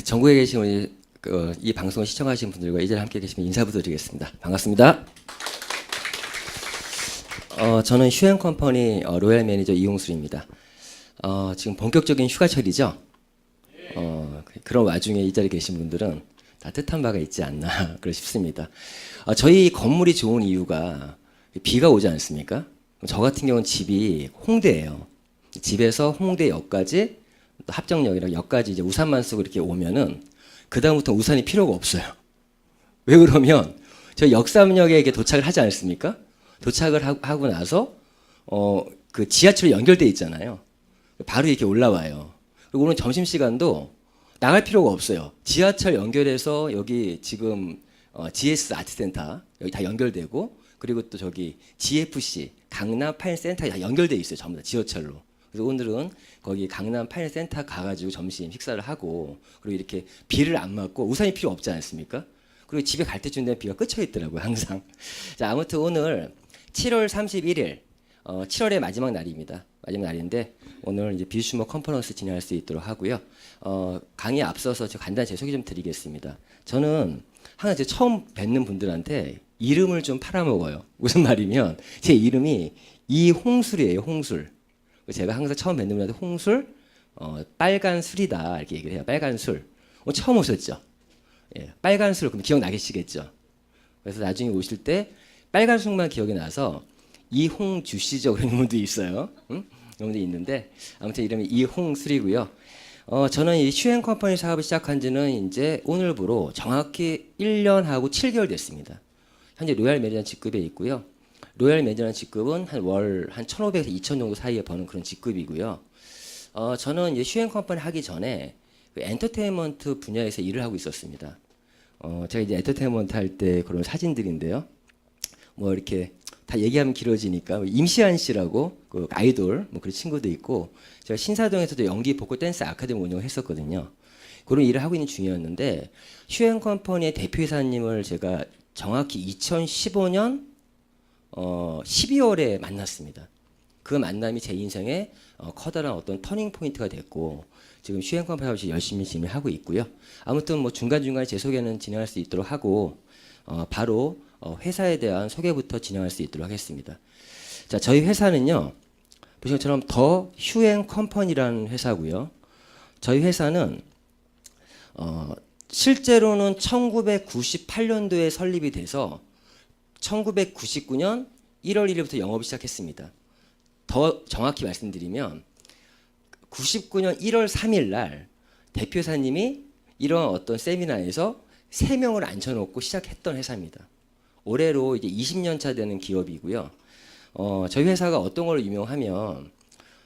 전국에 계신 우리 이 방송을 시청하신 분들과 이 자리에 함께 계시면 인사부터 드리겠습니다. 반갑습니다. 저는 휴앤컴퍼니 로얄 매니저 이용술입니다. 지금 본격적인 휴가철이죠. 그런 와중에 이 자리에 계신 분들은 다 뜻한 바가 있지 않나 그러 싶습니다. 저희 건물이 좋은 이유가 비가 오지 않습니까? 저 같은 경우는 집이 홍대예요. 집에서 홍대역까지 합정역이랑 역까지 이제 우산만 쓰고 이렇게 오면은 그 다음부터 우산이 필요가 없어요. 왜 그러면 저희 역삼역에 이렇게 도착을 하지 않습니까? 도착을 하고 나서 그 지하철 연결돼 있잖아요. 바로 이렇게 올라와요. 그리고 오늘 점심 시간도 나갈 필요가 없어요. 지하철 연결해서 여기 지금 GS 아트센터 여기 다 연결되고, 그리고 또 저기 GFC 강남 파인센터 다 연결돼 있어요. 전부 다 지하철로. 그래서 오늘은 거기 강남 파인센터 가가지고 점심 식사를 하고, 그리고 이렇게 비를 안 맞고 우산이 필요 없지 않습니까? 그리고 집에 갈 때쯤 되면 비가 그쳐 있더라고요, 항상. 자, 아무튼 오늘 7월 31일 7월의 마지막 날입니다. 마지막 날인데 오늘 이제 비즈슈머 컨퍼런스 진행할 수 있도록 하고요. 강의에 앞서서 제가 간단히 제 소개 좀 드리겠습니다. 저는 항상 제 처음 뵙는 분들한테 이름을 좀 팔아먹어요. 무슨 말이면 제 이름이 이홍술이에요. 홍술. 제가 항상 처음 뵙는 분한테 홍술, 빨간 술이다 이렇게 얘기를 해요. 빨간 술. 처음 오셨죠? 예, 빨간 술 그럼 기억나시겠죠? 그래서 나중에 오실 때 빨간 술만 기억이 나서 이홍주 씨죠 그런 분도 있어요. 응? 그런 분도 있는데 아무튼 이름이 이홍술이고요. 저는 이 휴앤컴퍼니 사업을 시작한 지는 이제 오늘부로 정확히 1년하고 7개월 됐습니다. 현재 로얄 매니저 직급에 있고요. 로얄 매니저라는 직급은 한 월 한 1,500에서 2,000 정도 사이에 버는 그런 직급이고요. 저는 이제 휴앤컴퍼니 하기 전에 그 엔터테인먼트 분야에서 일을 하고 있었습니다. 제가 이제 엔터테인먼트 할 때 그런 사진들인데요. 뭐 이렇게 다 얘기하면 길어지니까 임시한 씨라고 그 아이돌 뭐 그런 친구도 있고, 제가 신사동에서도 연기 보컬 댄스 아카데미 운영을 했었거든요. 그런 일을 하고 있는 중이었는데 휴앤컴퍼니의 대표이사님을 제가 정확히 2015년 12월에 만났습니다. 그 만남이 제 인생에 커다란 어떤 터닝 포인트가 됐고, 지금 휴앤컴퍼니 열심히 진행하고 있고요. 아무튼 뭐 중간중간에 제 소개는 진행할 수 있도록 하고, 바로 회사에 대한 소개부터 진행할 수 있도록 하겠습니다. 자, 저희 회사는요, 보시는 것처럼 더 휴앤컴퍼니라는 회사고요. 저희 회사는 실제로는 1998년도에 설립이 돼서 1999년 1월 1일부터 영업을 시작했습니다. 더 정확히 말씀드리면 99년 1월 3일 날 대표사님이 이런 어떤 세미나에서 3명을 앉혀놓고 시작했던 회사입니다. 올해로 이제 20년 차 되는 기업이고요. 저희 회사가 어떤 걸로 유명하면,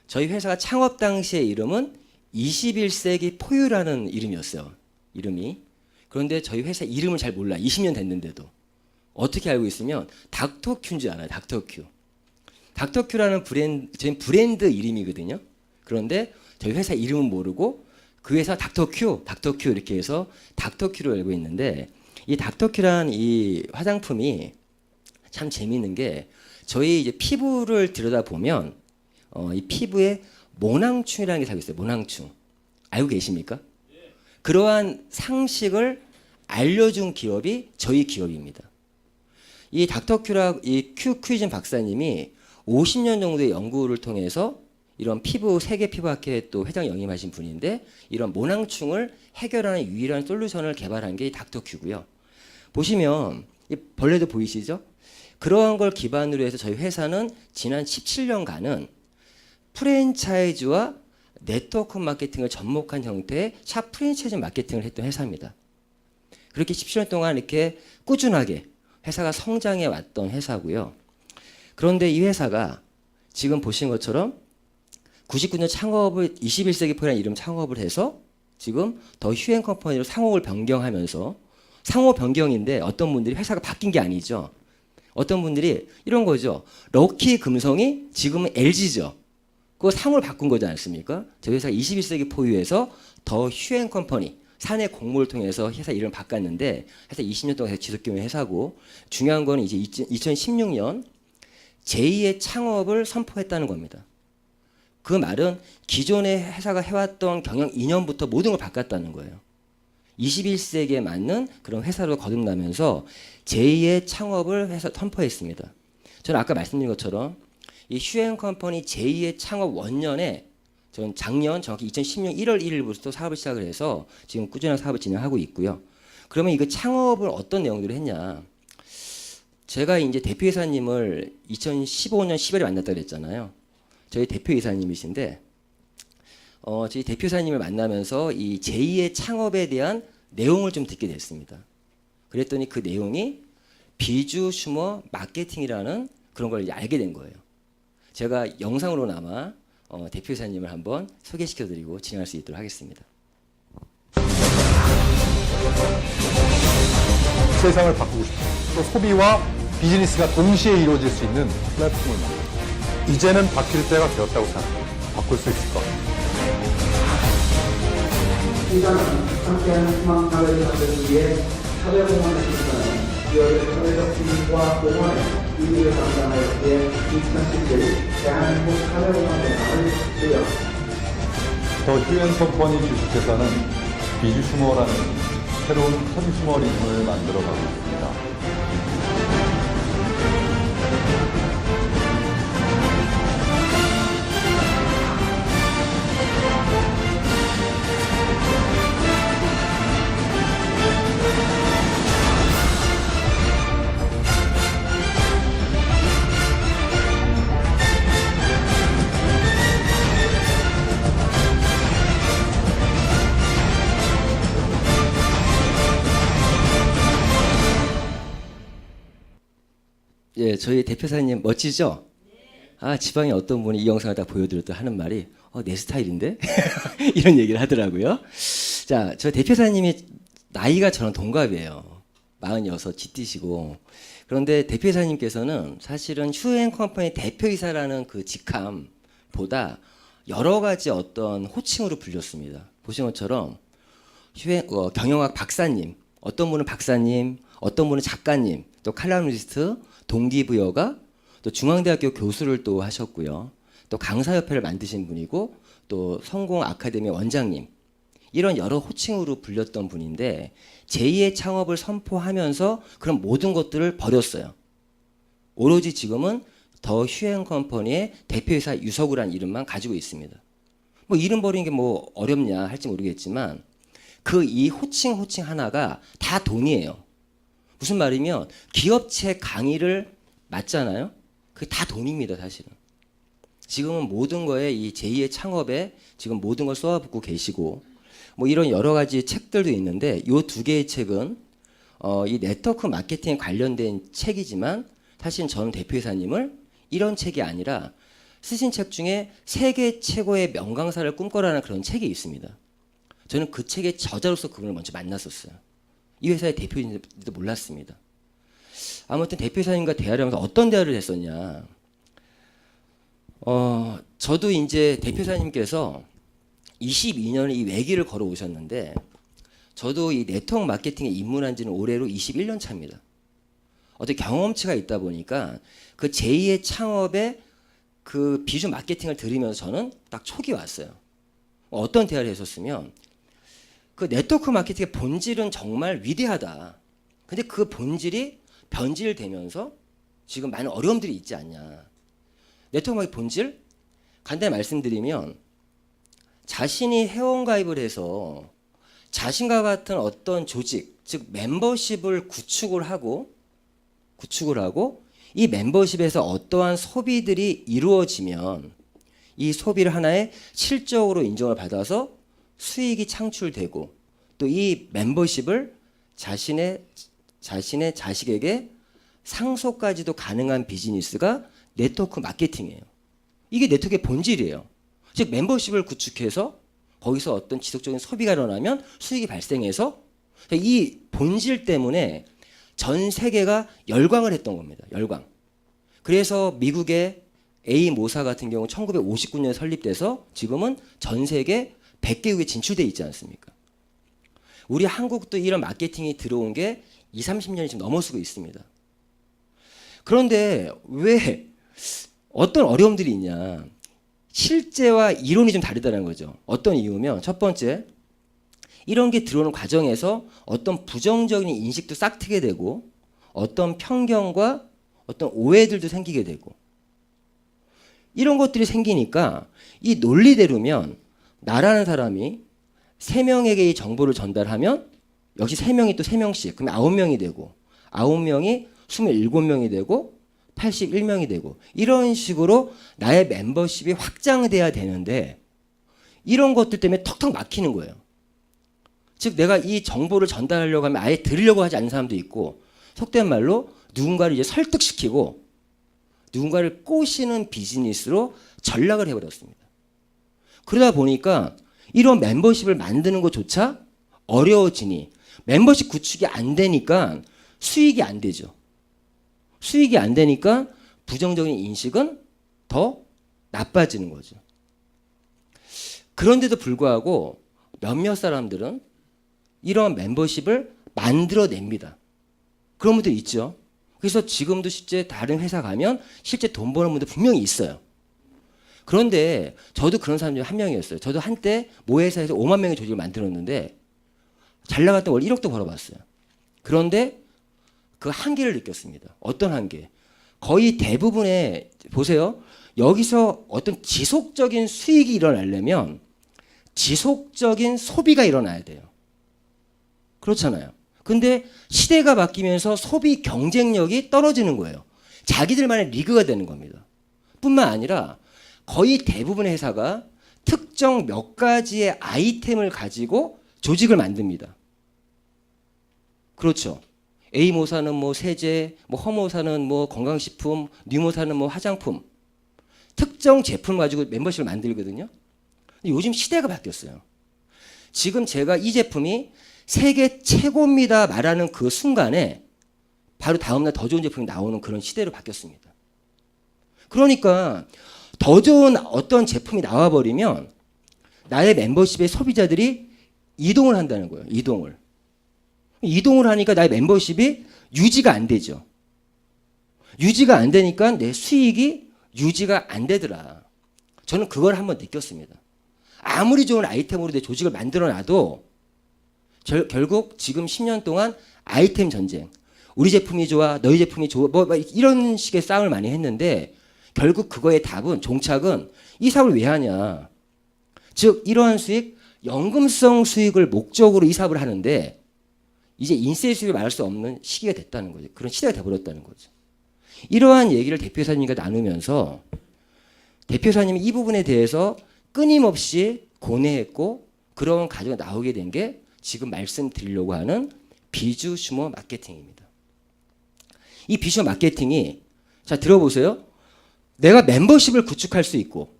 저희 회사가 창업 당시의 이름은 21세기 포유라는 이름이었어요. 이름이. 그런데 저희 회사 이름을 잘 몰라. 20년 됐는데도. 어떻게 알고 있으면 닥터큐인 줄 알아요. 닥터큐. 닥터큐라는 저희 브랜드 이름이거든요. 그런데 저희 회사 이름은 모르고 그 회사 닥터큐 이렇게 해서 닥터큐로 알고 있는데, 이 닥터큐라는 이 화장품이 참 재미있는 게, 저희 이제 피부를 들여다보면 이 피부에 모낭충이라는 게 살고 있어요. 모낭충. 알고 계십니까? 그러한 상식을 알려준 기업이 저희 기업입니다. 이 닥터큐라 이 큐퀴즌 박사님이 50년 정도의 연구를 통해서 이런 세계 피부학회 또 회장 역임하신 분인데, 이런 모낭충을 해결하는 유일한 솔루션을 개발한 게 이 닥터큐고요. 보시면 이 벌레도 보이시죠? 그러한 걸 기반으로 해서 저희 회사는 지난 17년간은 프랜차이즈와 네트워크 마케팅을 접목한 형태의 샵 프랜차이즈 마케팅을 했던 회사입니다. 그렇게 17년 동안 이렇게 꾸준하게 회사가 성장해 왔던 회사고요. 그런데 이 회사가 지금 보신 것처럼 99년 창업을 21세기 포유라는 이름 창업을 해서 지금 더 휴앤컴퍼니로 상호를 변경하면서, 상호 변경인데 어떤 분들이 회사가 바뀐 게 아니죠. 어떤 분들이 이런 거죠. 럭키 금성이 지금은 LG죠. 그거 상호를 바꾼 거지 않습니까? 저희 회사가 21세기 포유에서 더 휴앤컴퍼니 사내 공모를 통해서 회사 이름을 바꿨는데, 회사 20년 동안 지속 경영 회사고, 중요한 거는 이제 2016년 제2의 창업을 선포했다는 겁니다. 그 말은 기존의 회사가 해왔던 경영 이념부터 모든 걸 바꿨다는 거예요. 21세기에 맞는 그런 회사로 거듭나면서 제2의 창업을 선포했습니다. 저는 아까 말씀드린 것처럼 이 휴앤컴퍼니 제2의 창업 원년에 저는 작년 정확히 2010년 1월 1일부터 사업을 시작을 해서 지금 꾸준한 사업을 진행하고 있고요. 그러면 이거 창업을 어떤 내용들을 했냐? 제가 이제 대표이사님을 2015년 10월에 만났다 그랬잖아요. 저희 대표이사님이신데 저희 대표이사님을 만나면서 이 제2의 창업에 대한 내용을 좀 듣게 됐습니다. 그랬더니 그 내용이 비주 슈머 마케팅이라는 그런 걸 알게 된 거예요. 제가 영상으로나마 대표이사님을 한번 소개시켜드리고 진행할 수 있도록 하겠습니다. 세상을 바꾸고 싶다. 또 소비와 비즈니스가 동시에 이루어질 수 있는 플랫폼을 만들다. 이제는 바뀔 때가 되었다고 생각합니다. 바꿀 수 있을 것 같습니다. 시장은 함께하는 희망 사회를 만들기 위해 사회공헌을 실시하는 기업의 사회적 책임과 공헌에 의미를 담당하였기에 2017 대한민국 사회공헌 대상을 수여합니다. 더 휴앤컴퍼니 주식회사는 비주슈머라는 새로운 컨슈머리즘을 만들어가고 있습니다. 예, 저희 대표사님 멋지죠? 아, 지방에 어떤 분이 이 영상을 딱 보여드렸다 하는 말이 내 스타일인데? 이런 얘기를 하더라고요. 자, 저 대표사님이 나이가 저랑 동갑이에요. 46 쥐띠시고. 그런데 대표사님께서는 사실은 휴앤컴퍼니 대표이사라는 그 직함보다 여러 가지 어떤 호칭으로 불렸습니다. 보신 것처럼 경영학 박사님, 어떤 분은 박사님, 어떤 분은 작가님, 또 칼럼니스트, 동기부여가, 또 중앙대학교 교수를 또 하셨고요. 또 강사협회를 만드신 분이고, 또 성공 아카데미 원장님, 이런 여러 호칭으로 불렸던 분인데 제2의 창업을 선포하면서 그런 모든 것들을 버렸어요. 오로지 지금은 더 휴앤컴퍼니의 대표이사 유석우라는 이름만 가지고 있습니다. 뭐 이름 버리는 게 뭐 어렵냐 할지 모르겠지만 그 이 호칭 하나가 다 돈이에요. 무슨 말이면 기업체 강의를 맞잖아요. 그게 다 돈입니다, 사실은. 지금은 모든 거에 이 제2의 창업에 지금 모든 걸 쏟아붓고 계시고 뭐 이런 여러 가지 책들도 있는데 이 두 개의 책은 이 네트워크 마케팅에 관련된 책이지만 사실 저는 대표이사님을 이런 책이 아니라 쓰신 책 중에 세계 최고의 명강사를 꿈꿔라는 그런 책이 있습니다. 저는 그 책의 저자로서 그분을 먼저 만났었어요. 이 회사의 대표인지도 몰랐습니다. 아무튼 대표이사님과 대화를 하면서 어떤 대화를 했었냐. 저도 이제 대표이사님께서 22년에 이 외길을 걸어 오셨는데 저도 이 네트워크 마케팅에 입문한 지는 올해로 21년 차입니다. 어떤 경험치가 있다 보니까 그 제2의 창업의 그 비주 마케팅을 들으면서 저는 딱 촉이 왔어요. 어떤 대화를 했었으면 그 네트워크 마케팅의 본질은 정말 위대하다. 근데 그 본질이 변질되면서 지금 많은 어려움들이 있지 않냐. 네트워크 마케팅 본질? 간단히 말씀드리면 자신이 회원가입을 해서 자신과 같은 어떤 조직, 즉 멤버십을 구축을 하고 이 멤버십에서 어떠한 소비들이 이루어지면 이 소비를 하나의 실적으로 인정을 받아서 수익이 창출되고 또 이 멤버십을 자신의 자식에게 상속까지도 가능한 비즈니스가 네트워크 마케팅이에요. 이게 네트워크의 본질이에요. 즉 멤버십을 구축해서 거기서 어떤 지속적인 소비가 일어나면 수익이 발생해서 이 본질 때문에 전 세계가 열광을 했던 겁니다. 열광. 그래서 미국의 A 모사 같은 경우 1959년에 설립돼서 지금은 전 세계 100개국에 진출돼 있지 않습니까? 우리 한국도 이런 마케팅이 들어온 게 20, 30년이 지금 넘어서고 있습니다. 그런데 왜 어떤 어려움들이 있냐? 실제와 이론이 좀 다르다는 거죠. 어떤 이유면 첫 번째, 이런 게 들어오는 과정에서 어떤 부정적인 인식도 싹트게 되고 어떤 편견과 어떤 오해들도 생기게 되고 이런 것들이 생기니까 이 논리대로면 나라는 사람이 3명에게 이 정보를 전달하면 역시 3명이 또 3명씩 그러면 9명이 되고 9명이 27명이 되고 81명이 되고 이런 식으로 나의 멤버십이 확장돼야 되는데 이런 것들 때문에 턱턱 막히는 거예요. 즉 내가 이 정보를 전달하려고 하면 아예 들으려고 하지 않는 사람도 있고 속된 말로 누군가를 이제 설득시키고 누군가를 꼬시는 비즈니스로 전락을 해버렸습니다. 그러다 보니까 이런 멤버십을 만드는 것조차 어려워지니 멤버십 구축이 안 되니까 수익이 안 되죠. 수익이 안 되니까 부정적인 인식은 더 나빠지는 거죠. 그런데도 불구하고 몇몇 사람들은 이런 멤버십을 만들어냅니다. 그런 분들 있죠. 그래서 지금도 실제 다른 회사 가면 실제 돈 버는 분들 분명히 있어요. 그런데 저도 그런 사람 중에 한 명이었어요. 저도 한때 모 회사에서 5만 명의 조직을 만들었는데 잘 나갈 때 월 1억도 벌어봤어요. 그런데 그 한계를 느꼈습니다. 어떤 한계? 거의 대부분의 보세요. 여기서 어떤 지속적인 수익이 일어나려면 지속적인 소비가 일어나야 돼요. 그렇잖아요. 근데 시대가 바뀌면서 소비 경쟁력이 떨어지는 거예요. 자기들만의 리그가 되는 겁니다. 뿐만 아니라 거의 대부분의 회사가 특정 몇 가지의 아이템을 가지고 조직을 만듭니다. 그렇죠. A모사는 뭐 세제, 뭐 허모사는 뭐 건강식품, 뉴모사는 뭐 화장품. 특정 제품을 가지고 멤버십을 만들거든요. 근데 요즘 시대가 바뀌었어요. 지금 제가 이 제품이 세계 최고입니다 말하는 그 순간에 바로 다음날 더 좋은 제품이 나오는 그런 시대로 바뀌었습니다. 그러니까 더 좋은 어떤 제품이 나와버리면 나의 멤버십의 소비자들이 이동을 한다는 거예요. 이동을 하니까 나의 멤버십이 유지가 안 되죠. 유지가 안 되니까 내 수익이 유지가 안 되더라. 저는 그걸 한번 느꼈습니다. 아무리 좋은 아이템으로 내 조직을 만들어놔도 결국 지금 10년 동안 아이템 전쟁, 우리 제품이 좋아, 너희 제품이 좋아, 뭐 이런 식의 싸움을 많이 했는데 결국 그거의 답은 종착은 이 사업을 왜 하냐. 즉 이러한 수익, 연금성 수익을 목적으로 이 사업을 하는데 이제 인세 수익을 말할 수 없는 시기가 됐다는 거죠. 그런 시대가 돼버렸다는 거죠. 이러한 얘기를 대표이사님과 나누면서 대표이사님이 이 부분에 대해서 끊임없이 고뇌했고 그런 과정이 나오게 된 게 지금 말씀드리려고 하는 비주 슈머 마케팅입니다. 이 비주 슈머 마케팅이 자 들어보세요. 내가 멤버십을 구축할 수 있고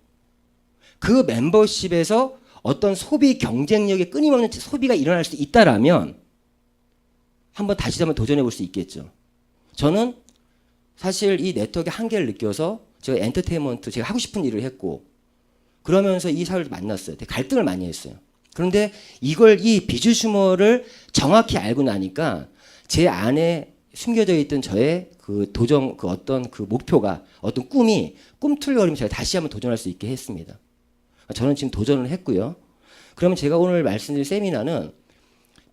그 멤버십에서 어떤 소비 경쟁력에 끊임없는 소비가 일어날 수 있다라면 한번 다시 한번 도전해 볼 수 있겠죠. 저는 사실 이 네트워크의 한계를 느껴서 제가 엔터테인먼트 제가 하고 싶은 일을 했고 그러면서 이 사회를 만났어요. 되게 갈등을 많이 했어요. 그런데 이걸 이 비주슈머를 정확히 알고 나니까 제 안에 숨겨져 있던 저의 그 도전 그 어떤 그 목표가 어떤 꿈이 꿈틀거리면 제가 다시 한번 도전할 수 있게 했습니다. 저는 지금 도전을 했고요. 그러면 제가 오늘 말씀드릴 세미나는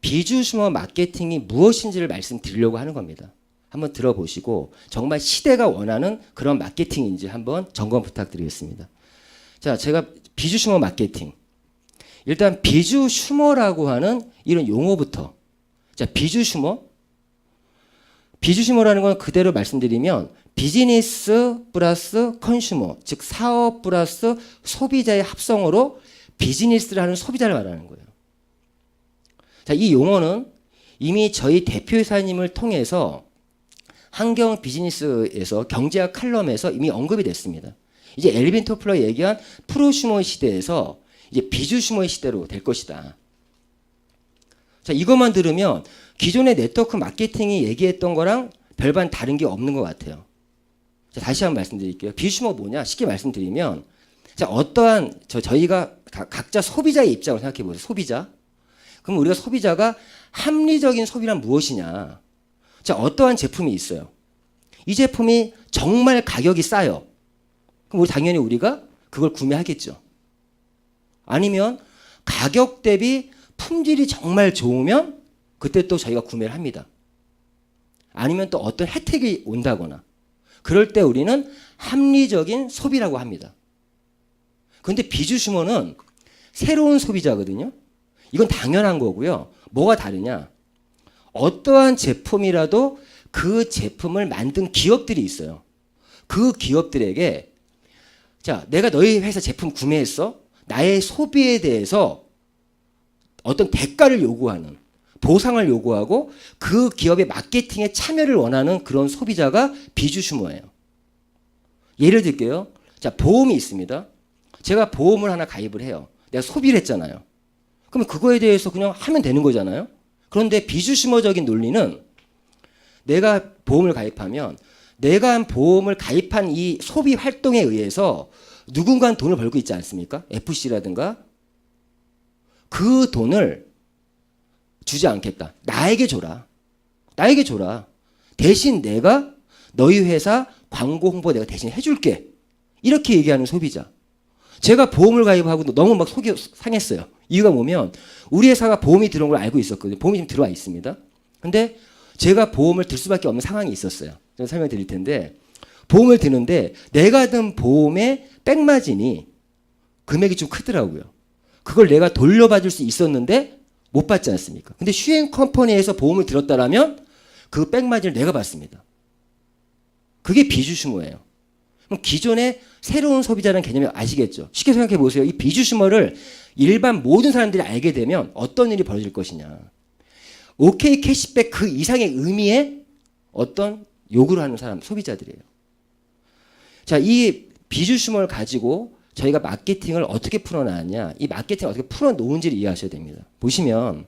비주슈머 마케팅이 무엇인지를 말씀드리려고 하는 겁니다. 한번 들어보시고 정말 시대가 원하는 그런 마케팅인지 한번 점검 부탁드리겠습니다. 자, 제가 비주슈머 마케팅. 일단 비주슈머라고 하는 이런 용어부터. 자, 비주슈머라는 건 그대로 말씀드리면 비즈니스 플러스 컨슈머, 즉 사업 플러스 소비자의 합성어로 비즈니스를 하는 소비자를 말하는 거예요. 자, 이 용어는 이미 저희 대표이사님을 통해서 한경 비즈니스에서 경제학 칼럼에서 이미 언급이 됐습니다. 이제 엘빈 토플러 얘기한 프로슈머의 시대에서 이제 비주슈머의 시대로 될 것이다. 자, 이것만 들으면 기존의 네트워크 마케팅이 얘기했던 거랑 별반 다른 게 없는 것 같아요. 자, 다시 한번 말씀드릴게요. 비주슈머 뭐냐? 쉽게 말씀드리면 자, 어떠한 저희가 각자 소비자의 입장으로 생각해 보세요. 소비자. 그럼 우리가 소비자가 합리적인 소비란 무엇이냐? 자, 어떠한 제품이 있어요. 이 제품이 정말 가격이 싸요. 그럼 당연히 우리가 그걸 구매하겠죠. 아니면 가격 대비 품질이 정말 좋으면 그때 또 저희가 구매를 합니다. 아니면 또 어떤 혜택이 온다거나 그럴 때 우리는 합리적인 소비라고 합니다. 그런데 비주슈머는 새로운 소비자거든요. 이건 당연한 거고요. 뭐가 다르냐? 어떠한 제품이라도 그 제품을 만든 기업들이 있어요. 그 기업들에게 자, 내가 너희 회사 제품 구매했어? 나의 소비에 대해서 어떤 대가를 요구하는, 보상을 요구하고 그 기업의 마케팅에 참여를 원하는 그런 소비자가 비주슈머예요. 예를 들게요. 자, 보험이 있습니다. 제가 보험을 하나 가입을 해요. 내가 소비를 했잖아요. 그럼 그거에 대해서 그냥 하면 되는 거잖아요. 그런데 비주슈머적인 논리는 내가 보험을 가입하면 내가 한 보험을 가입한 이 소비 활동에 의해서 누군가는 돈을 벌고 있지 않습니까? FC라든가. 그 돈을 주지 않겠다. 나에게 줘라. 나에게 줘라. 대신 내가 너희 회사 광고 홍보 내가 대신 해줄게. 이렇게 얘기하는 소비자. 제가 보험을 가입하고 너무 막 속이 상했어요. 이유가 뭐냐면 우리 회사가 보험이 들어온 걸 알고 있었거든요. 보험이 지금 들어와 있습니다. 근데 제가 보험을 들 수밖에 없는 상황이 있었어요. 제가 설명드릴 텐데 보험을 드는데 내가 든 보험의 백마진이 금액이 좀 크더라고요. 그걸 내가 돌려받을 수 있었는데 못 받지 않습니까? 근데 슈행 컴퍼니에서 보험을 들었다라면 그 백마진을 내가 받습니다. 그게 비주슈머예요. 그럼 기존의 새로운 소비자라는 개념이 아시겠죠? 쉽게 생각해 보세요. 이 비주슈머를 일반 모든 사람들이 알게 되면 어떤 일이 벌어질 것이냐. OK 캐시백 그 이상의 의미의 어떤 요구를 하는 사람, 소비자들이에요. 자, 이 비주슈머를 가지고 저희가 마케팅을 어떻게 풀어나왔냐. 이 마케팅을 어떻게 풀어놓은지를 이해하셔야 됩니다. 보시면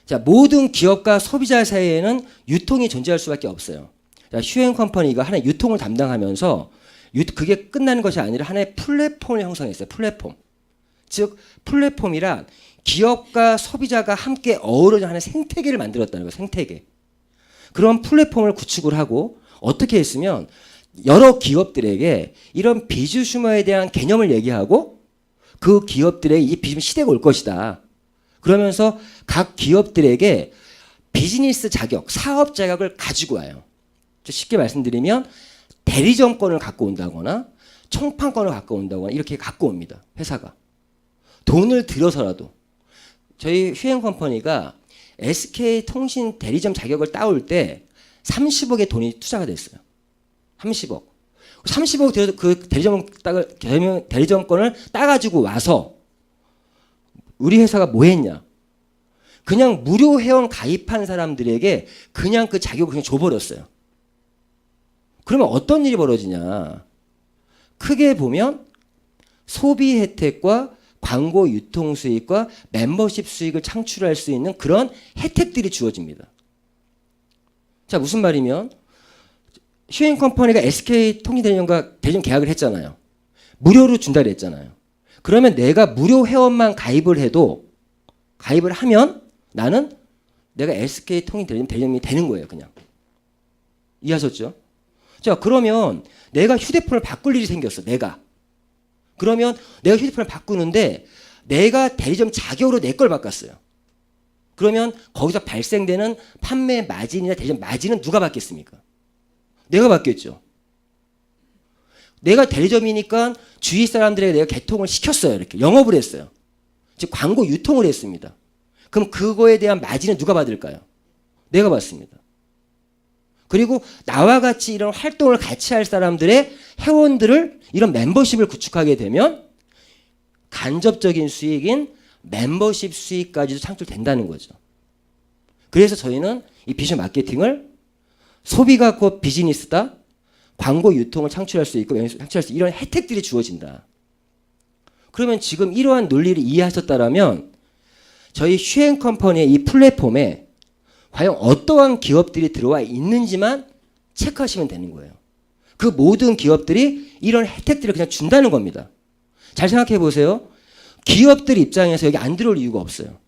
자, 모든 기업과 소비자 사이에는 유통이 존재할 수밖에 없어요. 자, 슈행 컴퍼니가 하나의 유통을 담당하면서 그게 끝나는 것이 아니라 하나의 플랫폼을 형성했어요. 플랫폼. 즉 플랫폼이란 기업과 소비자가 함께 어우러져 하는 생태계를 만들었다는 거예요. 생태계. 그런 플랫폼을 구축을 하고 어떻게 했으면 여러 기업들에게 이런 비주슈머에 대한 개념을 얘기하고 그 기업들의 이 비주슈머 시대가 올 것이다. 그러면서 각 기업들에게 비즈니스 자격, 사업 자격을 가지고 와요. 쉽게 말씀드리면 대리점권을 갖고 온다거나 청판권을 갖고 온다거나 이렇게 갖고 옵니다. 회사가. 돈을 들여서라도. 저희 휘행컴퍼니가 SK통신 대리점 자격을 따올 때 30억의 돈이 투자가 됐어요. 30억. 30억 들여서 그 대리점권을 따가지고 와서 우리 회사가 뭐 했냐. 그냥 무료 회원 가입한 사람들에게 그냥 그 자격을 그냥 줘버렸어요. 그러면 어떤 일이 벌어지냐. 크게 보면 소비 혜택과 광고 유통 수익과 멤버십 수익을 창출할 수 있는 그런 혜택들이 주어집니다. 자, 무슨 말이면 슈행 컴퍼니가 SK통신대리점과 대리점 계약을 했잖아요. 무료로 준다 그랬잖아요. 그러면 내가 무료 회원만 가입을 하면 나는 내가 SK통신대리점 대리점이 되는 거예요, 그냥. 이해하셨죠? 자, 그러면 내가 휴대폰을 바꿀 일이 생겼어, 내가. 그러면 내가 휴대폰을 바꾸는데 내가 대리점 자격으로 내 걸 바꿨어요. 그러면 거기서 발생되는 판매 마진이나 대리점 마진은 누가 받겠습니까? 내가 받겠죠. 내가 대리점이니까 주위 사람들에게 내가 개통을 시켰어요. 이렇게 영업을 했어요. 즉 광고 유통을 했습니다. 그럼 그거에 대한 마진은 누가 받을까요? 내가 받습니다. 그리고 나와 같이 이런 활동을 같이 할 사람들의 회원들을 이런 멤버십을 구축하게 되면 간접적인 수익인 멤버십 수익까지도 창출된다는 거죠. 그래서 저희는 이 비전 마케팅을 소비가 곧 비즈니스다. 광고 유통을 창출할 수 있고 창출할 수 이런 혜택들이 주어진다. 그러면 지금 이러한 논리를 이해하셨다라면 저희 슈행 컴퍼니의 이 플랫폼에 과연 어떠한 기업들이 들어와 있는지만 체크하시면 되는 거예요. 그 모든 기업들이 이런 혜택들을 그냥 준다는 겁니다. 잘 생각해 보세요. 기업들 입장에서 여기 안 들어올 이유가 없어요.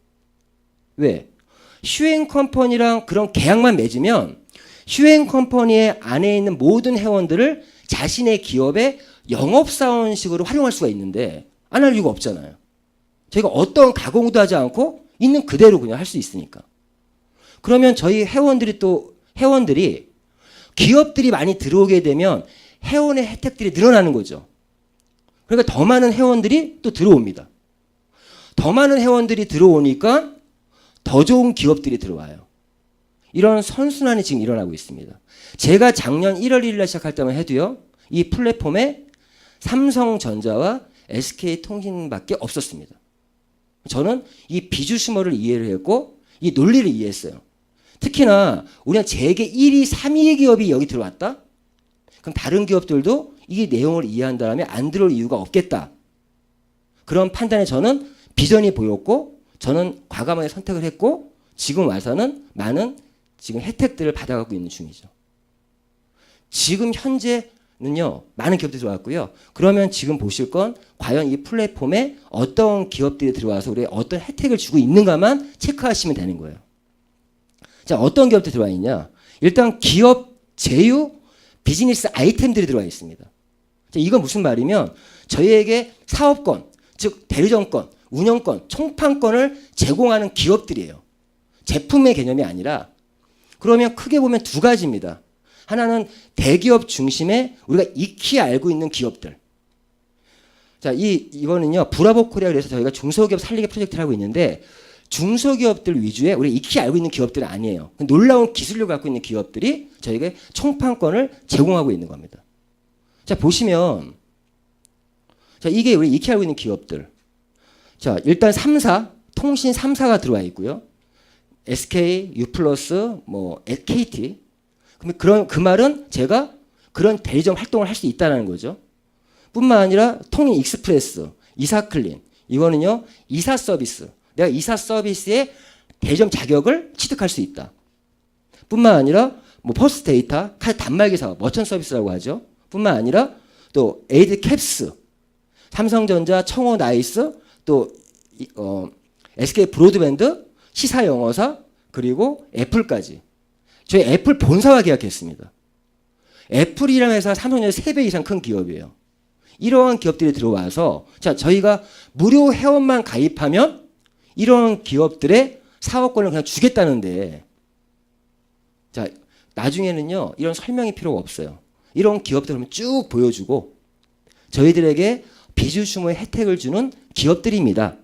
왜? 슈행 컴퍼니랑 그런 계약만 맺으면 슈행 컴퍼니의 안에 있는 모든 회원들을 자신의 기업의 영업사원식으로 활용할 수가 있는데 안 할 이유가 없잖아요. 저희가 어떤 가공도 하지 않고 있는 그대로 그냥 할 수 있으니까. 그러면 저희 회원들이 기업들이 많이 들어오게 되면 회원의 혜택들이 늘어나는 거죠. 그러니까 더 많은 회원들이 또 들어옵니다. 더 많은 회원들이 들어오니까 더 좋은 기업들이 들어와요. 이런 선순환이 지금 일어나고 있습니다. 제가 작년 1월 1일 날 시작할 때만 해도요. 이 플랫폼에 삼성전자와 SK통신밖에 없었습니다. 저는 이 비주슈머를 이해를 했고 이 논리를 이해했어요. 특히나 우리는 세계 1위, 3위의 기업이 여기 들어왔다? 그럼 다른 기업들도 이 내용을 이해한다면 안 들어올 이유가 없겠다. 그런 판단에 저는 비전이 보였고 저는 과감하게 선택을 했고 지금 와서는 많은 지금 혜택들을 받아가고 있는 중이죠. 지금 현재는요. 많은 기업들이 들어왔고요. 그러면 지금 보실 건 과연 이 플랫폼에 어떤 기업들이 들어와서 우리가 어떤 혜택을 주고 있는가만 체크하시면 되는 거예요. 자, 어떤 기업들이 들어와 있냐? 일단 기업 제휴 비즈니스 아이템들이 들어와 있습니다. 자, 이건 무슨 말이면 저희에게 사업권, 즉 대리점권, 운영권, 총판권을 제공하는 기업들이에요. 제품의 개념이 아니라 그러면 크게 보면 두 가지입니다. 하나는 대기업 중심의 우리가 익히 알고 있는 기업들. 자, 이거는요. 브라보 코리아 그래서 저희가 중소기업 살리기 프로젝트를 하고 있는데 중소기업들 위주의 우리가 익히 알고 있는 기업들은 아니에요. 놀라운 기술력을 갖고 있는 기업들이 저에게 총판권을 제공하고 있는 겁니다. 자, 보시면 자, 이게 우리 익히 알고 있는 기업들. 자, 일단 3사, 통신 3사가 들어와 있고요. SK, U+, 뭐 KT. 그럼 그 말은 제가 그런 대리점 활동을 할 수 있다는 거죠. 뿐만 아니라 통인 익스프레스, 이사클린. 이거는요. 이사 서비스. 내가 이사 서비스의 대리점 자격을 취득할 수 있다. 뿐만 아니라 뭐 퍼스트 데이터, 카드 단말기 사업, 머천 서비스라고 하죠. 뿐만 아니라 또 에이드 캡스, 삼성전자, 청호 나이스, 또 SK 브로드밴드, 시사 영어사, 그리고 애플까지. 저희 애플 본사와 계약했습니다. 애플이라는 회사가 삼성전자 3배 이상 큰 기업이에요. 이러한 기업들이 들어와서 자, 저희가 무료 회원만 가입하면 이런 기업들의 사업권을 그냥 주겠다는데 자, 나중에는요. 이런 설명이 필요가 없어요. 이런 기업들을 쭉 보여주고 저희들에게 비주슈머의 혜택을 주는 기업들입니다.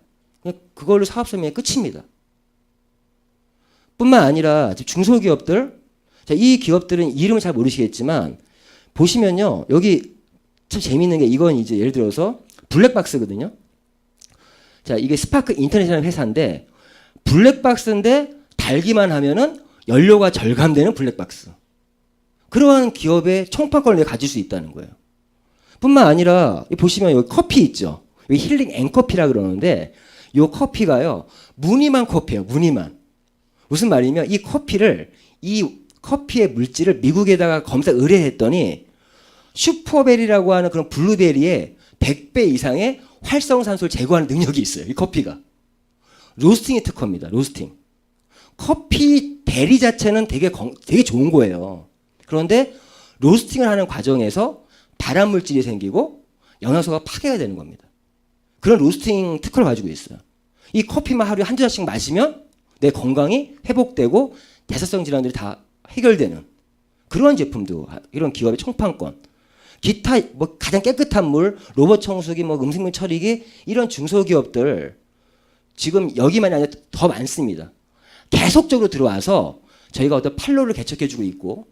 그걸로 사업 설명이 끝입니다. 뿐만 아니라 중소기업들, 자, 이 기업들은 이름을 잘 모르시겠지만 보시면요. 여기 참 재미있는 게 이건 이제 예를 들어서 블랙박스거든요. 자, 이게 스파크 인터내셔널 회사인데 블랙박스인데 달기만 하면은 연료가 절감되는 블랙박스. 그러한 기업의 총판권을 가질 수 있다는 거예요. 뿐만 아니라 보시면 여기 커피 있죠. 여기 힐링 앤커피라 그러는데 이 커피가요. 무늬만 커피예요. 무늬만. 무슨 말이면 이 커피의 물질을 미국에다가 검사 의뢰했더니 슈퍼베리라고 하는 그런 블루베리의 100배 이상의 활성산소를 제거하는 능력이 있어요. 이 커피가. 로스팅의 특허입니다. 로스팅. 커피 베리 자체는 되게 좋은 거예요. 그런데 로스팅을 하는 과정에서 발암 물질이 생기고 영양소가 파괴가 되는 겁니다. 그런 로스팅 특허를 가지고 있어요. 이 커피만 하루에 한두 잔씩 마시면 내 건강이 회복되고 대사성 질환들이 다 해결되는 그러한 제품도 이런 기업의 총판권. 기타 뭐 가장 깨끗한 물, 로봇 청소기, 뭐 음식물 처리기 이런 중소기업들 지금 여기만이 아니라 더 많습니다. 계속적으로 들어와서 저희가 어떤 판로를 개척해주고 있고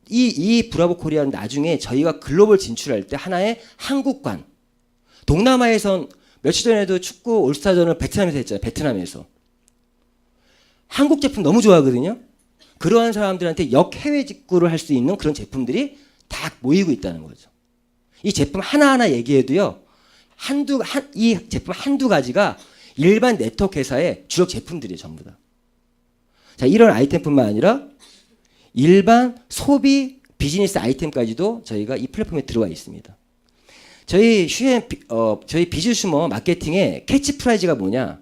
이 브라보 코리아는 나중에 저희가 글로벌 진출할 때 하나의 한국관. 동남아에선 며칠 전에도 축구 올스타전을 베트남에서 했잖아요. 베트남에서. 한국 제품 너무 좋아하거든요. 그러한 사람들한테 역해외 직구를 할 수 있는 그런 제품들이 다 모이고 있다는 거죠. 이 제품 하나하나 얘기해도요. 이 제품 한두 가지가 일반 네트워크 회사의 주력 제품들이에요. 전부 다. 자, 이런 아이템뿐만 아니라 일반 소비 비즈니스 아이템까지도 저희가 이 플랫폼에 들어와 있습니다. 저희 비즈슈머 마케팅의 캐치프라이즈가 뭐냐?